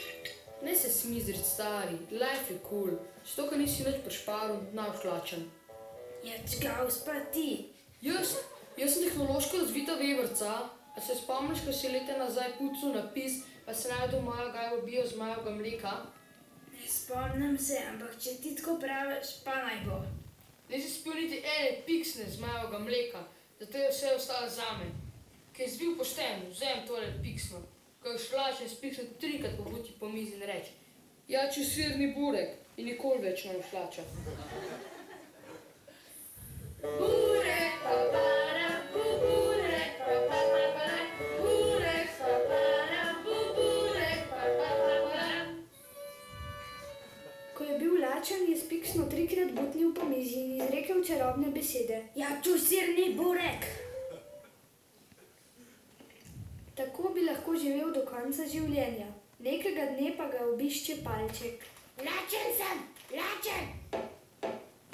Ne se smizrit, stari, life je cool. Što, ko nisi nič prešparil, naš lačen. Ja, čgav spa ti. Jaz sem tehnološko razvita veverca. A se spomniš, ko si leta nazaj pucal napis, pa se najdel moja gajba bio z mojega mleka? Ne spomnim se, ampak če ti tako praviš, pa naj bo. Nisi spil niti ene piksne z mojega mleka, zato je vse ostalo zame. Kaj je zvil pošten, vzem tole piksno. Ko je šlačen spiksno 3-krat pobuti po mizi in reče: ja, ču sirni burek in nikoli več ne šlača. Burek, papara, burek, papara, burek, papara, burek, papara. Ko je bil lačen, je spiksno 3-krat butnil po mizi in izrekel čarobne besede. Ja, ču sirni burek. Tako bi lahko živel do konca življenja. Nekega dne pa ga obišče palček. Lačen sem, lačen.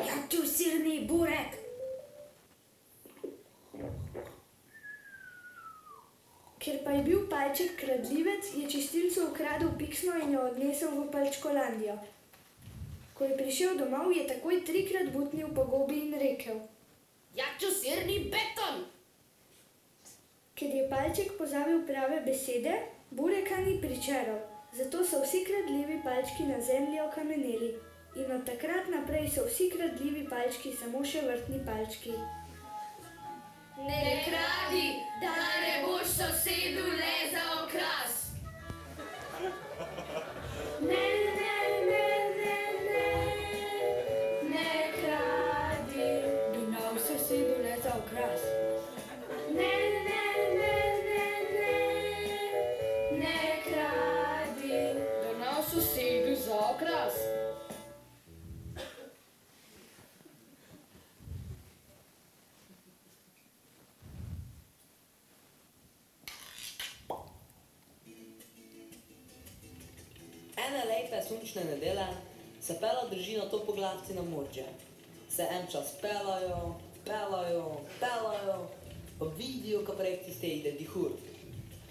Ja, ču sirni burek. Ker pa je bil palček kradljivec, je čistilcu ukradel piksno in jo odnesel v Palčkolandijo. Ko je prišel domov, je takoj 3-krat butnil po gobi in rekel: Ja, ču sirni beton. Ker je palček pozabil prave besede, bureka ni pričaral, zato so vsi kradljivi palčki na zemlji okameneli. In od takrat naprej so vsi kradljivi palčki samo še vrtni palčki. Ne kradi, da ne boš sosedu le za okras. Ne, ne, ne, ne, ne, ne kradi, Bi naj sosedu le za okras. ne, ne, ne, ne, ne, ne kradi. Da naj sosedu za okras. Ene lepe sončne nedele se pela družina topoglavci na morje. Se en čas pelajo, pa vidijo, ko projekti stejde dihur.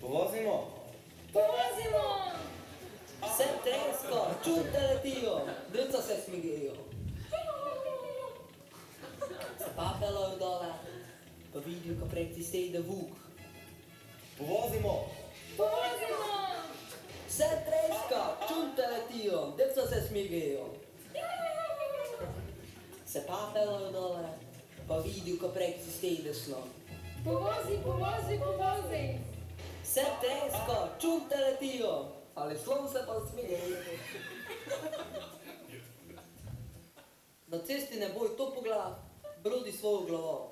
Povozimo. Povozimo. Vse tresko, čute letijo, drca se smigejo. Se pa pelajo dole, pa vidijo, ko projekti stejde vuk. Povozimo. Povozimo. Vse treska, čute letijo, drca se smigejo. Se pa pelajo dole, pa vidijo, ko projekti stejde slon. Povozi, povozi, povozi. Vse tresko, čute letijo, ali slon se pa smeje. Na cesti ne boj topoglav, brodi svojo glavo.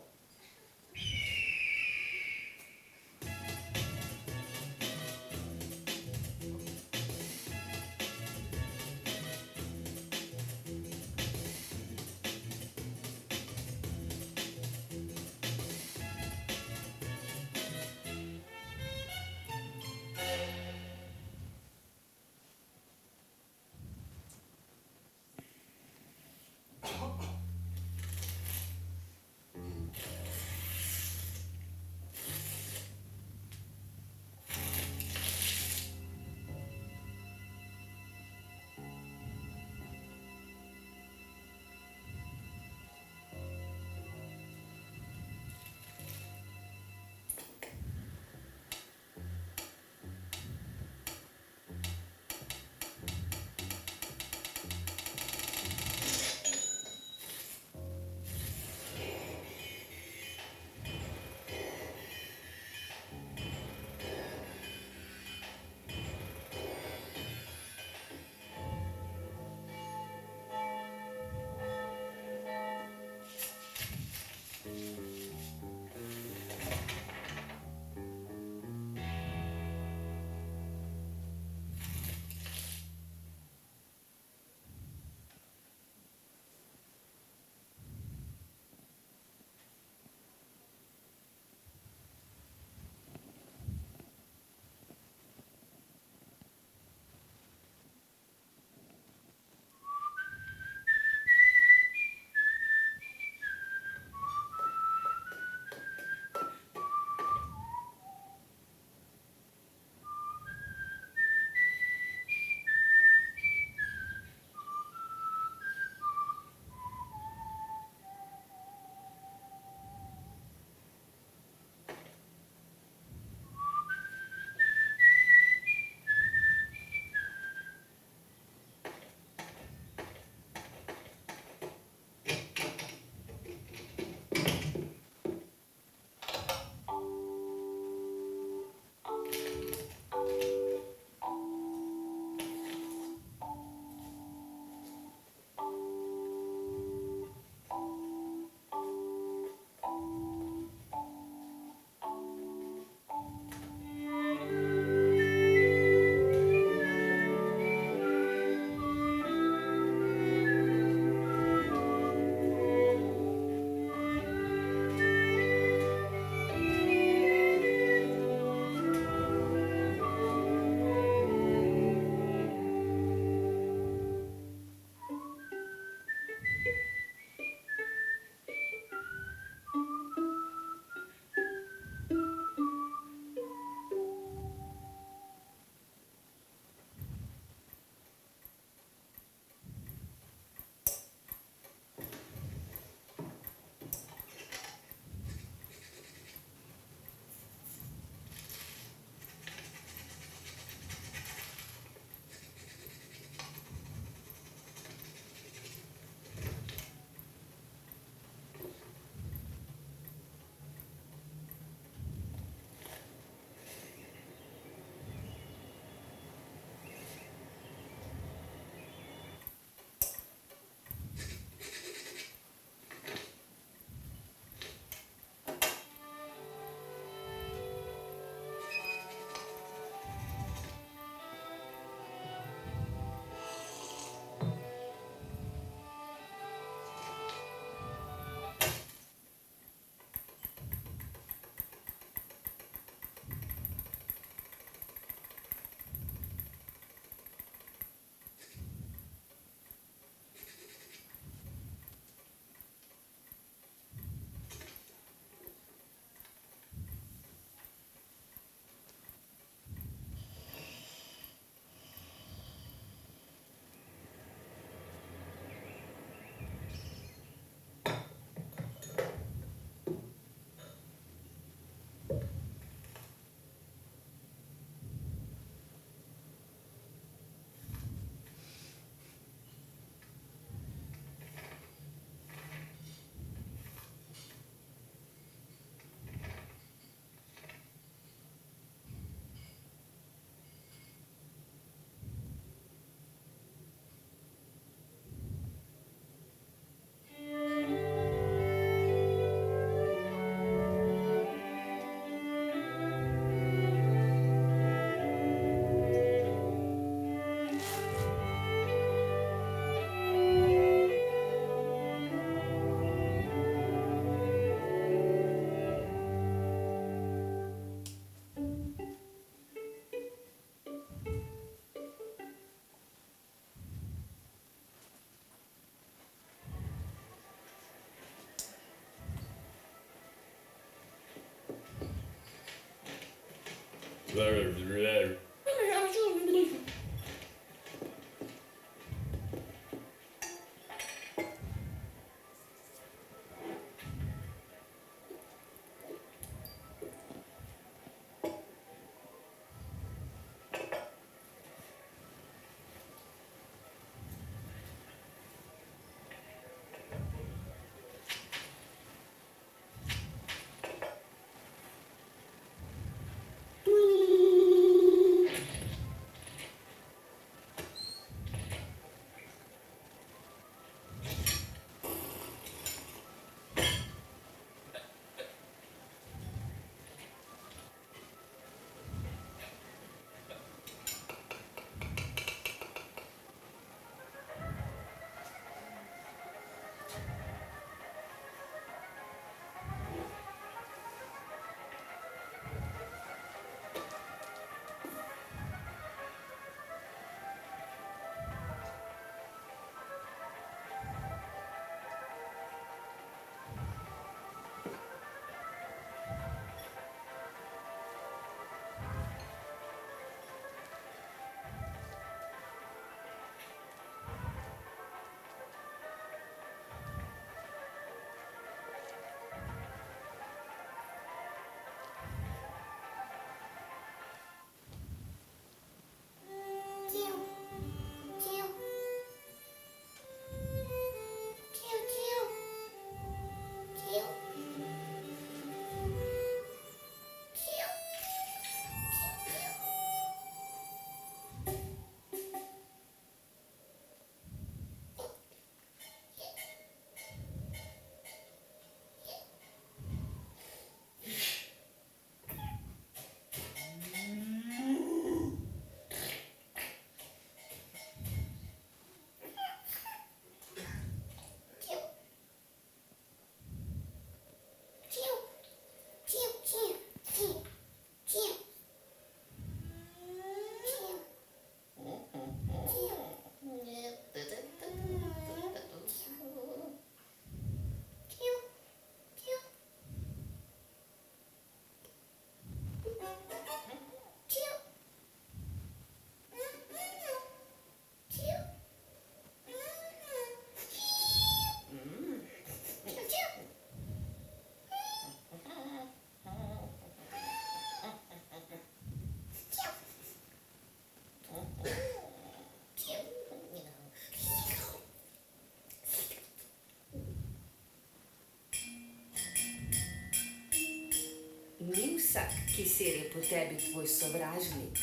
Ni vsak, ki sere po tebi tvoj sovražnik.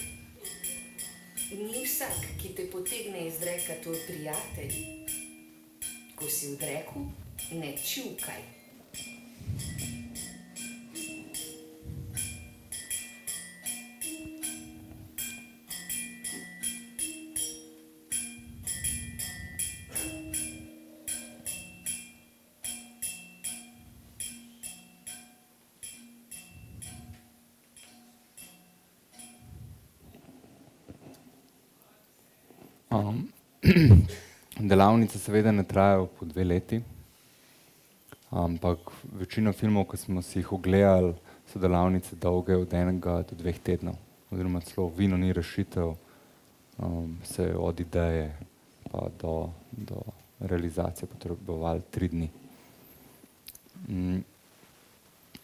Ni vsak, ki te potegne iz dreka tvoj prijatelj. Ko si v dreku, ne čukaj. Delavnice seveda ne trajajo po 2 leti, ampak večino filmov, ki smo si jih ogledali, so delavnice dolge od 1 do 2 tednov, oziroma celo vino ni rešitev, se od ideje pa do realizacije potrebovali 3 dni.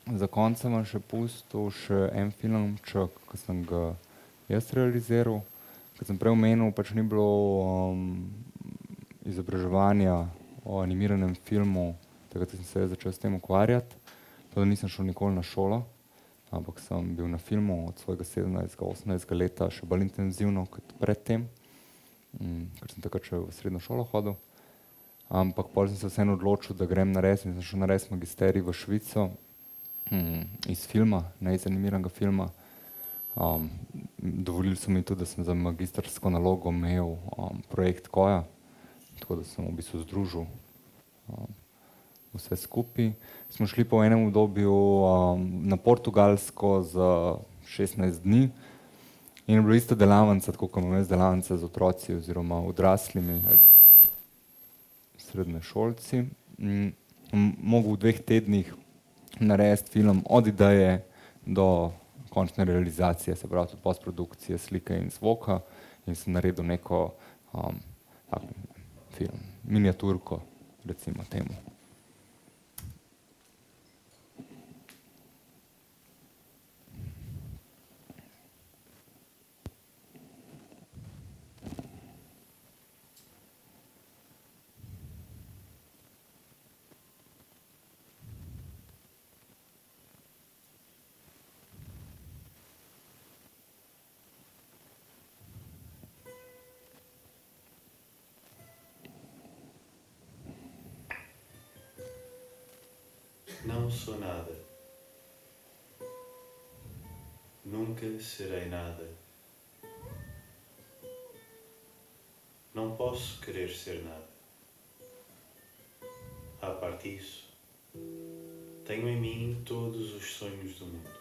Za konec sem vam še pustil še en filmček, ki sem ga jaz realiziral. Kot sem prej omenil, pač ni bilo izobraževanja o animiranem filmu, takrat sem se začel s tem ukvarjati, tako da nisem šel nikoli na šolo, ampak sem bil na filmu od svojega 17-18 leta še bolj intenzivno kot predtem, ker sem takrat še v srednjo šolo hodil. Ampak potem sem se vseeno odločil, da grem narediti in sem šel narediti magisterij v Švico iz filma, ne iz animiranega filma. Dovolili so mi tudi, da sem za magistrsko nalogo imel projekt Koja, tako da sem v bistvu združil vse skupaj. Smo šli po enem obdobju na Portugalsko za 16 dni in je bilo isto delavnica, tako kot imam jaz delavnice z otroci oziroma odraslimi ali srednješolci. Mogel v 2 tednih narediti film od ideje do končne realizacije, se pravi tudi postprodukcije slike in zvoka in sem naredil neko film, miniaturko, recimo temu. Não sou nada. Nunca serei nada. Não posso querer ser nada. À parte disso, tenho em mim todos os sonhos do mundo.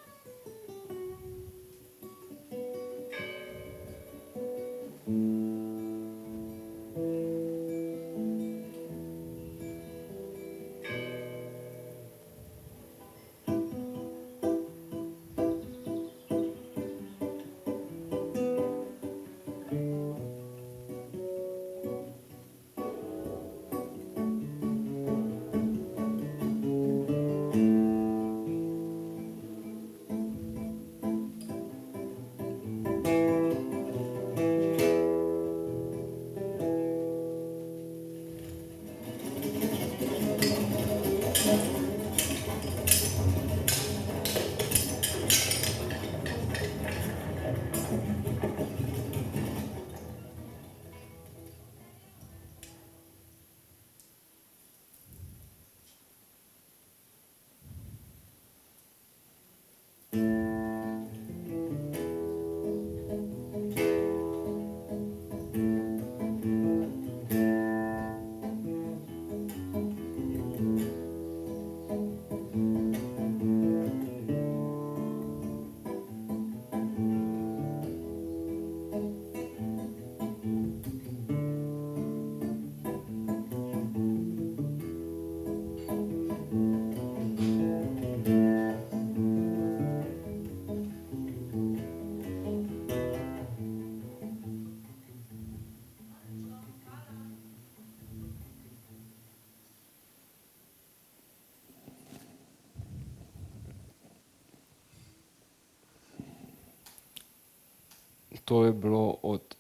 To je bilo od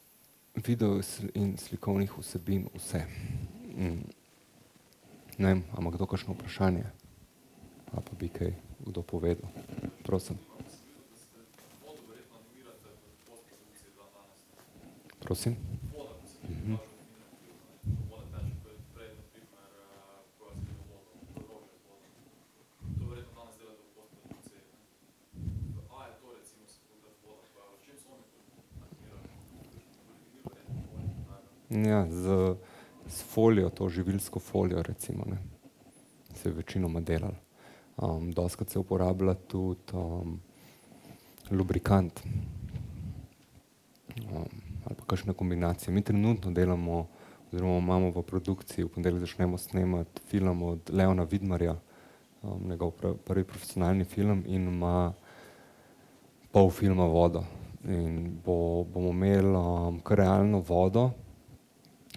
video in slikovnih vsebin vse. Ne vem, a ima kdo kakšno vprašanje? A pa bi kaj kdo povedal? Prosim. Prosim? Ja, z folijo, to živilsko folijo recimo, ne, se je večinoma delalo. Dostikrat se uporablja tudi lubrikant ali pa kakšna kombinacija. Mi trenutno delamo oziroma imamo v produkciji, v ponedeljek začnemo snemati film od Leona Vidmarja, njegov prvi profesionalni film in ima pol filma vodo. In bomo imeli kar realno vodo,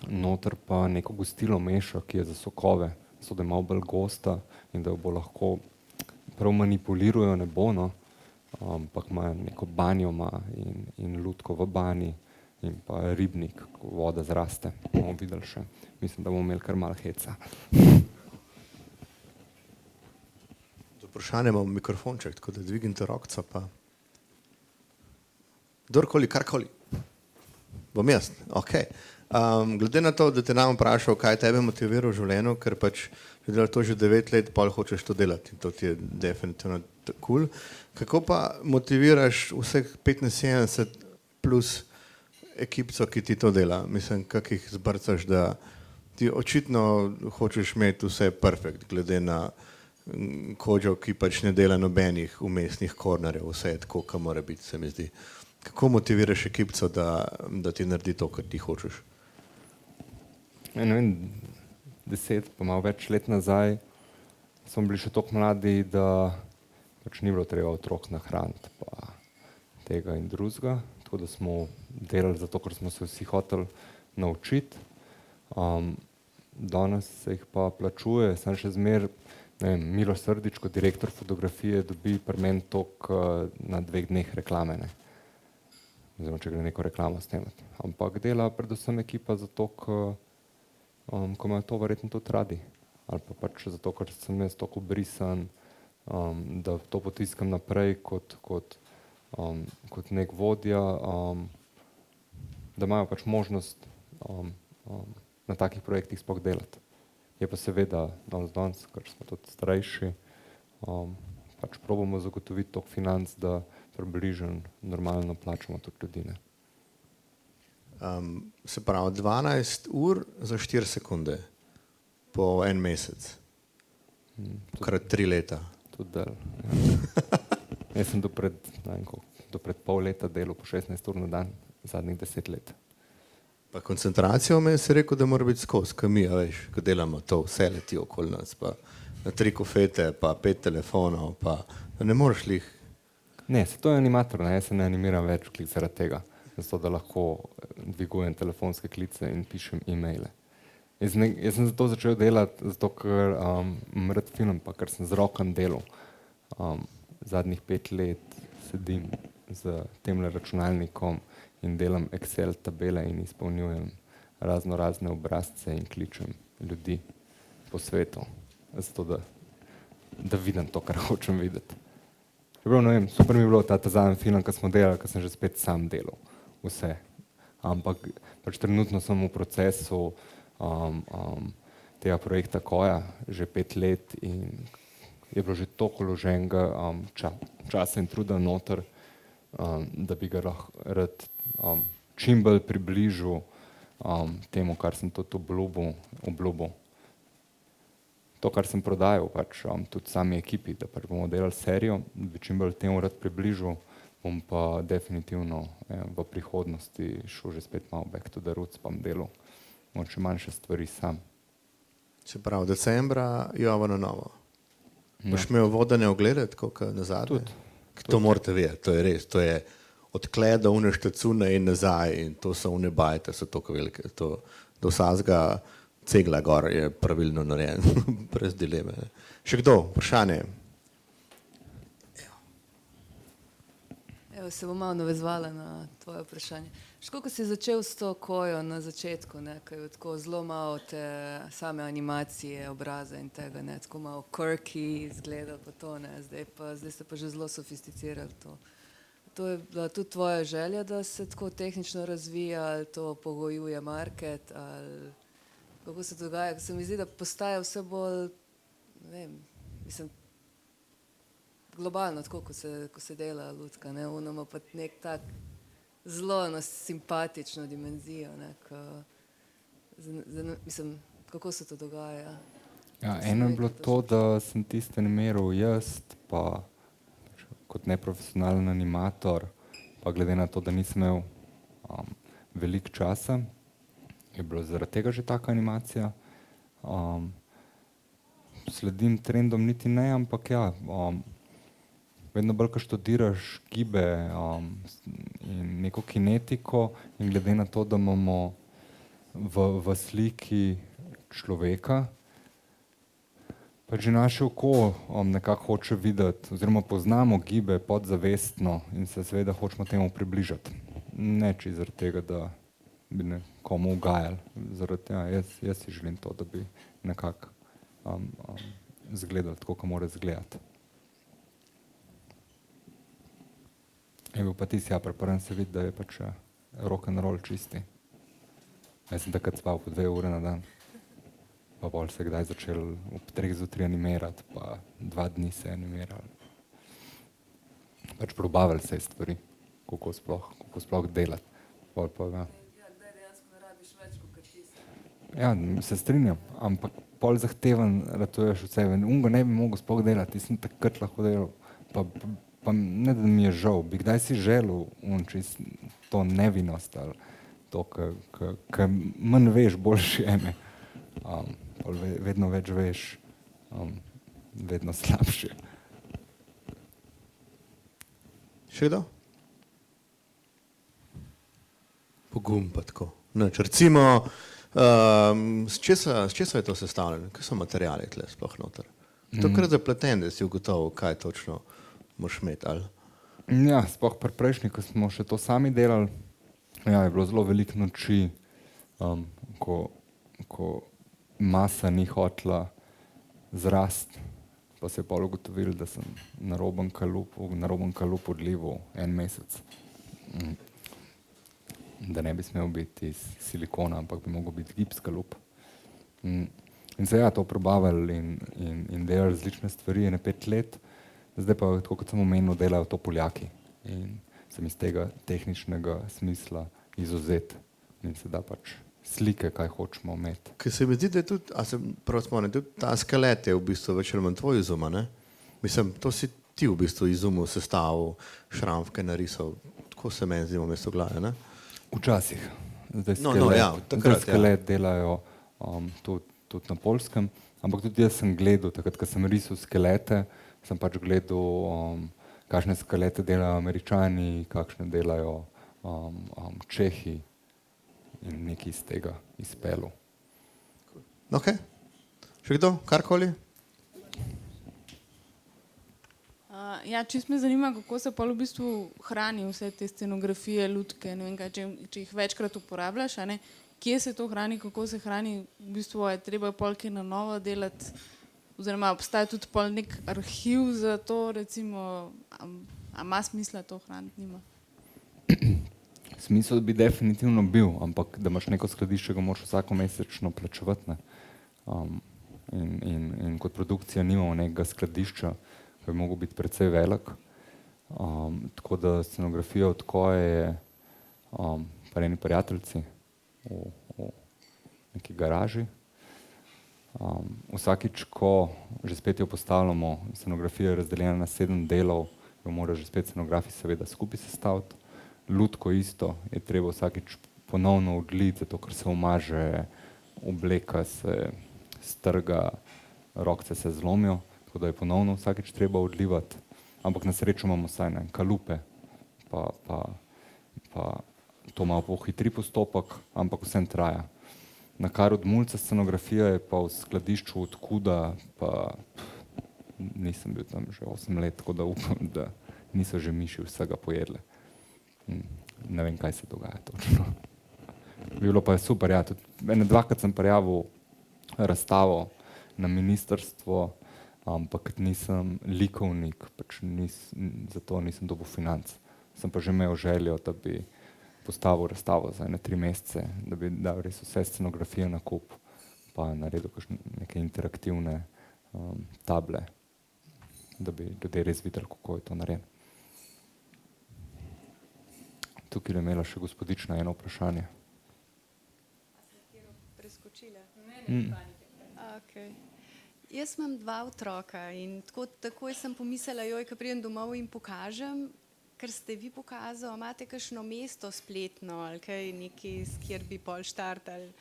noter pa neko gostilo meša, ki je za sokove, zato da je malo bolj gosta in da jo bo lahko prav manipulirajo, ne bo, no, ampak ima neko banjo ima in lutko v banji in pa ribnik, ko voda zraste. Bomo videli še. Mislim, da bomo imeli kar malo heca. Za vprašanje imam mikrofonček, tako da dvignite rokca pa. Kdorkoli, karkoli. Bom jaz? Okej. Glede na to, da te nam vprašal, kaj tebe motivira v življenju, ker pač že delal to že 9 let, pol hočeš to delati in to ti je definitivno cool. Kako pa motiviraš vseh 75 plus ekipico, ki ti to dela? Mislim, kak jih zbrcaš, da ti očitno hočeš imeti vse perfekt, glede na Kodžo, ki pač ne dela nobenih umestnih kornerjev, vse je tako, kot mora biti, se mi zdi. Kako motiviraš ekipico, da ti naredi to, kar ti hočeš? Ne vem, 10 pa malo več let nazaj smo bili še toliko mladi, da pač ni bilo treba otrok nahraniti, pa tega in drugega, tako da smo delali zato, ker smo se vsi hoteli naučiti. Danes se jih pa plačuje, sem še zmer, ne vem, Milo Srdić kot direktor fotografije dobi pri meni toliko na 2 dneh reklame, ne. Oziroma, če gre neko reklamo snemati. Ampak dela predvsem ekipa zato, ko imajo to verjetno tudi radi. Ali pa pač zato, ker sem jaz toliko brisan, da to potiskam naprej kot nek vodja, da imajo pač možnost na takih projektih sploh delati. Je pa seveda danes, ker smo tudi starejši, pač probamo zagotoviti toliko financ, da približno normalno plačamo tudi ljudi, ne. Se pravi, 12 ur za 4 sekunde po 1 mesec. Krat 3 leta. Tudi del. Ja. Jaz sem do pred pol leta delal po 16 ur na dan, zadnjih 10 let. Pa koncentracijo me si rekel, da mora biti skozi, ko mi, veš, ko delamo to, vse leti okoli nas, pa 3 kofete, pa 5 telefonov, pa ne moreš lih. Ne, se to je animator, ne, jaz se ne animiram več klik zaradi tega, zato da lahko dvigujem telefonske klice in pišem e-maile. Jaz sem zato začel delati, zato ker imam rad film, pa ker sem z rokom delal. Zadnjih 5 let sedim z temle računalnikom in delam Excel tabele in izpolnjujem razne obrazce in kličem ljudi po svetu, zato da vidim to, kar hočem videti. Čeprav, ne vem, super mi je bilo ta zadnji film, ki smo delali, ker sem že spet sam delal vse. Ampak pač trenutno sem v procesu tega projekta Koja že 5 let in je bilo že toliko vloženega časa in truda noter, da bi ga rad čim bolj približal temu, kar sem tudi obljubil. To, kar sem prodajal pač tudi sami ekipi, da pač bomo delali serijo, bi čim bolj temu rad približal, bom pa definitivno v prihodnosti šel že spet malo back to the roots, pa bom delal mogoče manjše stvari sam. Se pravi, decembra Jovo na novo. Boš imel vodene oglede, tako kot nazadnje? To morate vedeti, to je res, to je od Kle do une štacune in nazaj in to so une bajte, so toliko velike, to do vsakega cegla gor je pravilno narejen, brez dileme. Še kdo? Vprašanje? Evo, se bom malo navezvala na tvoje vprašanje. Koliko si začel s to Kojo na začetku, ne, kaj je tako zelo malo te same animacije, obraza in tega, ne, tako malo quirky izgleda pa to, ne, zdaj ste pa že zelo sofisticirali to. To je bila tudi tvoja želja, da se tako tehnično razvija, ali to pogojuje market, ali kako se dogaja, ker se mi zdi, da postaja vse bolj, ne vem, mislim, globalno, tako ko se dela lutka, ne, ima pa nek tak zelo simpatično dimenzijo, ne, mislim, kako se to dogaja? Ja, eno je bilo to, da sem tiste animiral jaz, pa kot neprofesionalen animator, pa glede na to, da nisem imel veliko časa, je bilo zaradi tega že taka animacija. Sledim trendom niti ne, ampak ja, vedno bolj, ko študiraš gibe in neko kinetiko in glede na to, da imamo v sliki človeka, pa že naše oko nekako hoče videti, oziroma poznamo gibe podzavestno in se seveda hočemo temu približati. Ne čisto zaradi tega, da bi nekomu ugajali. Jaz si želim to, da bi nekako izgledali tako, kot mora izgledati. Evo pa ti si pripravljen se vidi, da je pač rock and roll čisti. Jaz sem takrat spal po 2 ure na dan. Pa bolj se je kdaj začel ob 3 zjutraj animirati, pa 2 dni se je animirali. Pač probavali se je stvari, kako sploh delati. Pol pa, ja. Kdaj dejansko ne rabiš več kot tisto? Ja, se strinjam, ampak pol zahteven ratuješ od sebe. Unga ne bi mogel sploh delati, sem takrat lahko delal. Pa ne, da mi je žal, bi kdaj si želel to nevinost ali to, ker manj veš, boljši je me. Vedno več veš, vedno slabše. Še kdo? pogum pa tako. Nič, recimo, s česa je to sestavljeno? Kaj so materijali tle sploh noter? To kar zapleten, da si ugotovil, kaj točno moraš imeti, ali? Ja, sploh pri prejšnji, ko smo še to sami delali, ja, je bilo zelo veliko noči, ko masa ni hotela zrast, pa se je pol ugotovil, da sem na roben kalup odlival 1 mesec. Da ne bi smel biti iz silikona, ampak bi mogel biti gips kalup. In se ja, to probavali in delali različne stvari, 5 let. Zdaj pa, tako kot sem omenil, delajo to Poljaki in sem iz tega tehničnega smisla izuzet in se da pač slike, kaj hočemo imeti. Ker se mi zdi, da je tudi, a se prav spomnim, tudi ta skelet je v bistvu več ali manj tvoj izum, ne? Mislim, to si ti v bistvu izumil, sestavil, šramfke narisal, tako se meni zdi vmes v glavi, ne? Včasih. Zdaj skelet delajo tudi na Poljskem, ampak tudi jaz sem gledal, takrat, ko sem risal skelete, sem pač gledal, kakšne skelete delajo Američani, kakšne delajo Čehi in nekaj iz tega izpelil. Ok. Še kdo? Karkoli? Ja, čisto me zanima, kako se pol v bistvu hrani vse te scenografije, lutke, ne vem kaj, če jih večkrat uporabljaš, a ne? Kje se to hrani, kako se hrani, v bistvu je treba pol kaj na novo delati, oziroma obstaja tudi pol nek arhiv za to, recimo, a ima smisla to hraniti, nima? Smisel bi definitivno bil, ampak da imaš neko skladišče, ga moraš vsako mesečno plačevati, ne. In kot produkcija nimamo nekega skladišča, ki bi mogel biti precej velik. Tako da scenografijo od koje je pa eni prijateljci v neki garaži. Vsakič, ko že spet jo postavljamo, scenografija je razdeljena na 7 delov, jo mora že spet scenografij seveda skupaj sestaviti. Lutko isto je treba vsakič ponovno odliti, zato ker se umaže, obleka se strga, rokce se zlomijo, tako da je ponovno vsakič treba odlivati. Ampak na srečo imamo vsaj kalupe, pa to malo pohitri postopek, ampak vsem traja. Na kar od mulca scenografija je pa v skladišču od Kuda, pa nisem bil tam že 8 let, tako da upam, da niso že miši vsega pojedle. Ne vem, kaj se dogaja točno. Bilo pa je super, ja, tudi 2-krat sem prijavil razstavo na ministrstvo, ampak nisem likovnik, pač zato nisem dobil financ. Sem pa že imel željo, da bi postavil razstavo za 3 mesece, da bi dal res vse scenografije na kup, pa naredil neke interaktivne table, da bi ljudje res videli, kako je to narejeno. Tukaj je imela še gospodična eno vprašanje. Preskočila? Okay. Jaz imam 2 otroka in takoj sem pomislila, ko pridem domov in pokažem, ker ste vi pokazali, imate kakšno mesto spletno ali kaj nekaj, kjer bi pol štartali,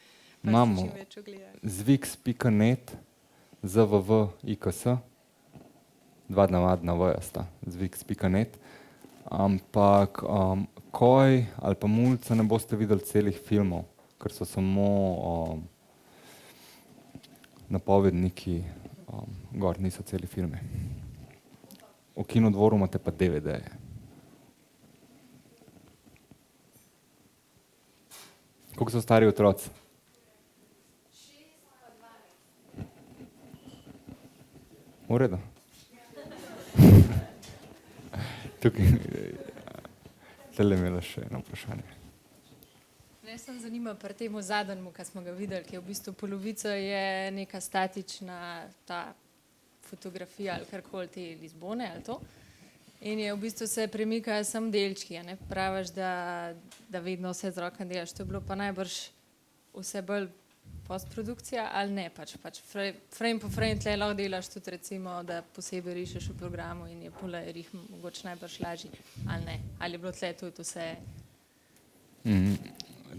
pa imamo si čim več ogledali. Zviks.net, zvviks, 2 navadna v-ja, zviks.net, ampak Koj ali pa Mulca ne boste videli celih filmov, ker so samo napovedniki, gor niso celi filmi. V Kinodvoru imate pa DVD-je. Koliko so stari otroci? 6 pa 12. V redu. Tukaj tele imela še eno vprašanje. Mene sem zanima pri temu zadnjemu, kar smo ga videli, ki je v bistvu polovica je neka statična ta fotografija ali karkoli te Lizbone ali to. In je v bistvu se premikajo samo delčki, ne? Praviš, da vedno vse z rokami delaš. To je bilo pa najbrž vse bolj postprodukcija ali ne? Pač frame po frame tle lahko delaš tudi recimo, da posebej rišeš v programu in je pole rihm mogoče najbrž lažji ali ne? Ali je bilo tle tudi vse?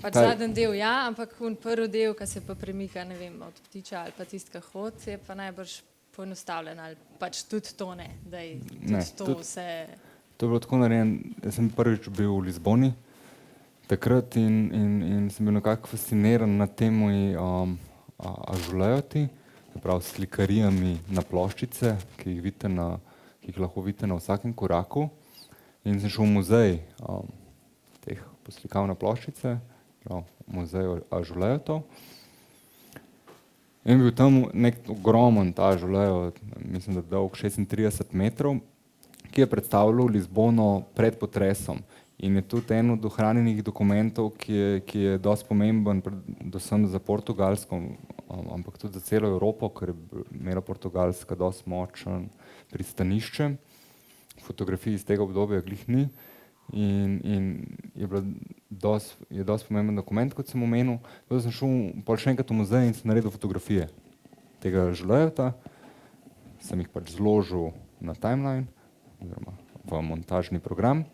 Pač zadnji del ja, ampak prvi del, ki se pa premika, ne vem, od ptiča ali pa tistka hod, je pa najbrž poenostavljen ali pač tudi to ne, da je tudi to vse... To je bilo tako narejeno, jaz sem prvič bil v Lizboni, takrat in sem bil nekako fasciniran nad temi ažulejoti, se pravi slikarijami na ploščice, ki jih lahko vidite na vsakem koraku. In sem šel v muzej teh poslikav na ploščice, muzej ažulejotov. In bil tam nek ogromen ta ažulejot, mislim, da dolg 36 metrov, ki je predstavljal Lizbono pred potresom. In je tudi en od ohranjenih dokumentov, ki je dosti pomemben, predvsem za Portugalsko, ampak tudi za celo Evropo, ker je imela Portugalska dosti močen pristanišče. Fotografij iz tega obdobja glih ni. In je dosti pomemben dokument, kot sem omenil. Zato sem šel pol še enkrat v muzej in sem naredil fotografije tega ažulejota. Sem jih pač zložil na timeline, oziroma v montažni program.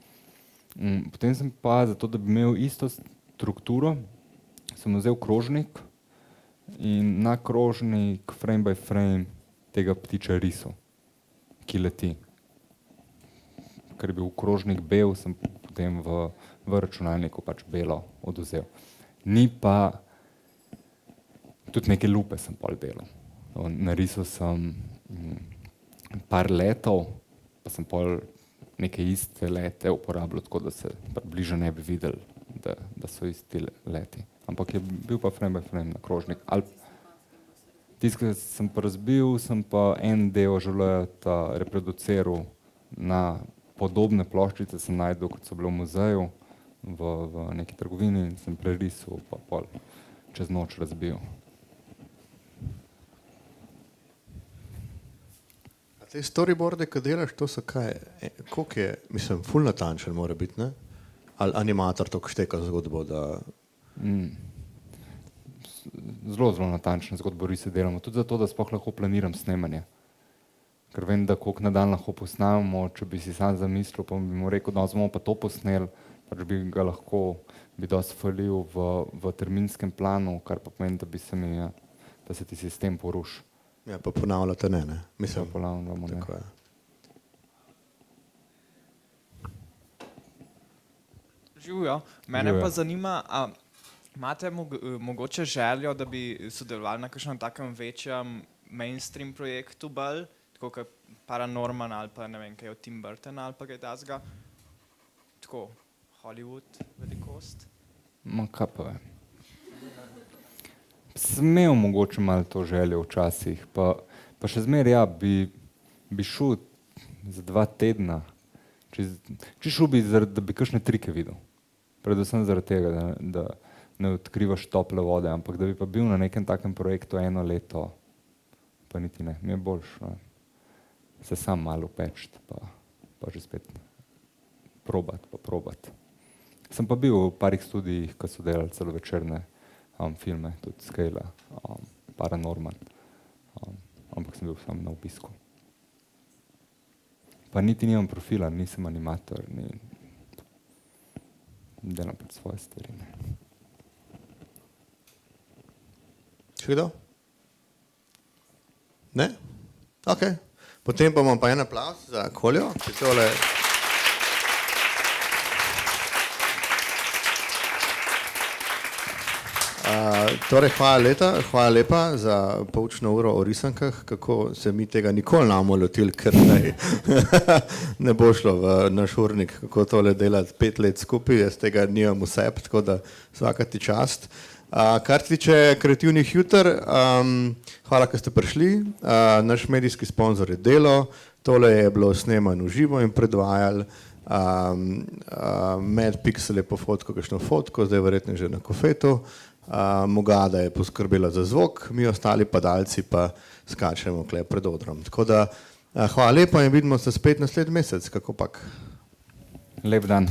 Potem sem pa, zato da bi imel isto strukturo, sem vzel krožnik in na krožnik frame by frame tega ptiča risal, ki leti. Ker je bil krožnik bel, sem potem v računalniku pač belo oduzel. Ni pa, tudi neke lupe sem pol delal. Narisal sem par letov, pa sem pol neke iste lete uporabljal, tako da se bliže ne bi videli, da so isti leti. Ampak je bil pa frame by frame na krožnik. Tiskal sem pa razbil, sem pa en del ažulejota reproduciral na podobne ploščice, sem najdel, kot so bile v muzeju, v neki trgovini in sem prerisal, pa pol čez noč razbil. Te storyboarde, ko delaš, to so kaj, koliko je, mislim, ful natančen mora biti, ne? Ali animator to šteka zgodbo, da... Zelo natančne zgodborise delamo, tudi zato, da sploh lahko planiram snemanje. Ker vem, da koliko na dan lahko posnamemo, če bi si sam zamislil, pa bi mu rekel, da bomo pa to posneli, pač bi ga lahko, bi dosti falil v terminskem planu, kar pa pomeni, da se ti sistem poruši. Ja, pa ponavljate ne? Mislim, ponavljamo ne. Tako je. Živijo. Mene pa zanima, a imate mogoče željo, da bi sodelovali na kakšnem takem večjem mainstream projektu bolj, tako kot Paranorman ali pa ne vem, kaj od Tim Burtona ali pa kaj tasga? Tako, Hollywood velikost? Ma kaj pa je. Sem imel mogoče malo to željo včasih, pa še zmeraj ja, bi šel za 2 tedna, če šel bi, da bi kakšne trike videl. Predvsem zaradi tega, da ne odkrivaš tople vode, ampak da bi pa bil na nekem takem projektu 1 leto, pa niti ne. Mi je boljše se sam malo upečiti, pa že spet probati. Sem pa bil v parih studijih, ko so delali celovečerne filme, tudi Scala, Paranorman, ampak sem bil sam na obisku. Pa niti nimam profila, nisem animator, delam pač svoje stvari. Še kdo? Ne? Ok. Potem pa imam pa en aplavz za Koljo, ki tole... Torej, hvala lepa za poučno uro o risankah, kako se mi tega nikoli namo lotili, ker ne bo šlo v naš urnik, kako tole delati 5 let skupaj, jaz tega nimam vseb, tako da svaka ti čast. Kar se tiče kreativnih juter, hvala, ker ste prišli, naš medijski sponzor je Delo, tole je bilo snemano v živo in predvajali, Mad Pixel je po fotko kakšno fotko, zdaj verjetno že na kofetu, Mogada je poskrbela za zvok, mi ostali padalci pa skačemo kle pred odrom. Tako da hvala lepa in vidimo se spet naslednji mesec, kako pak. Lep dan.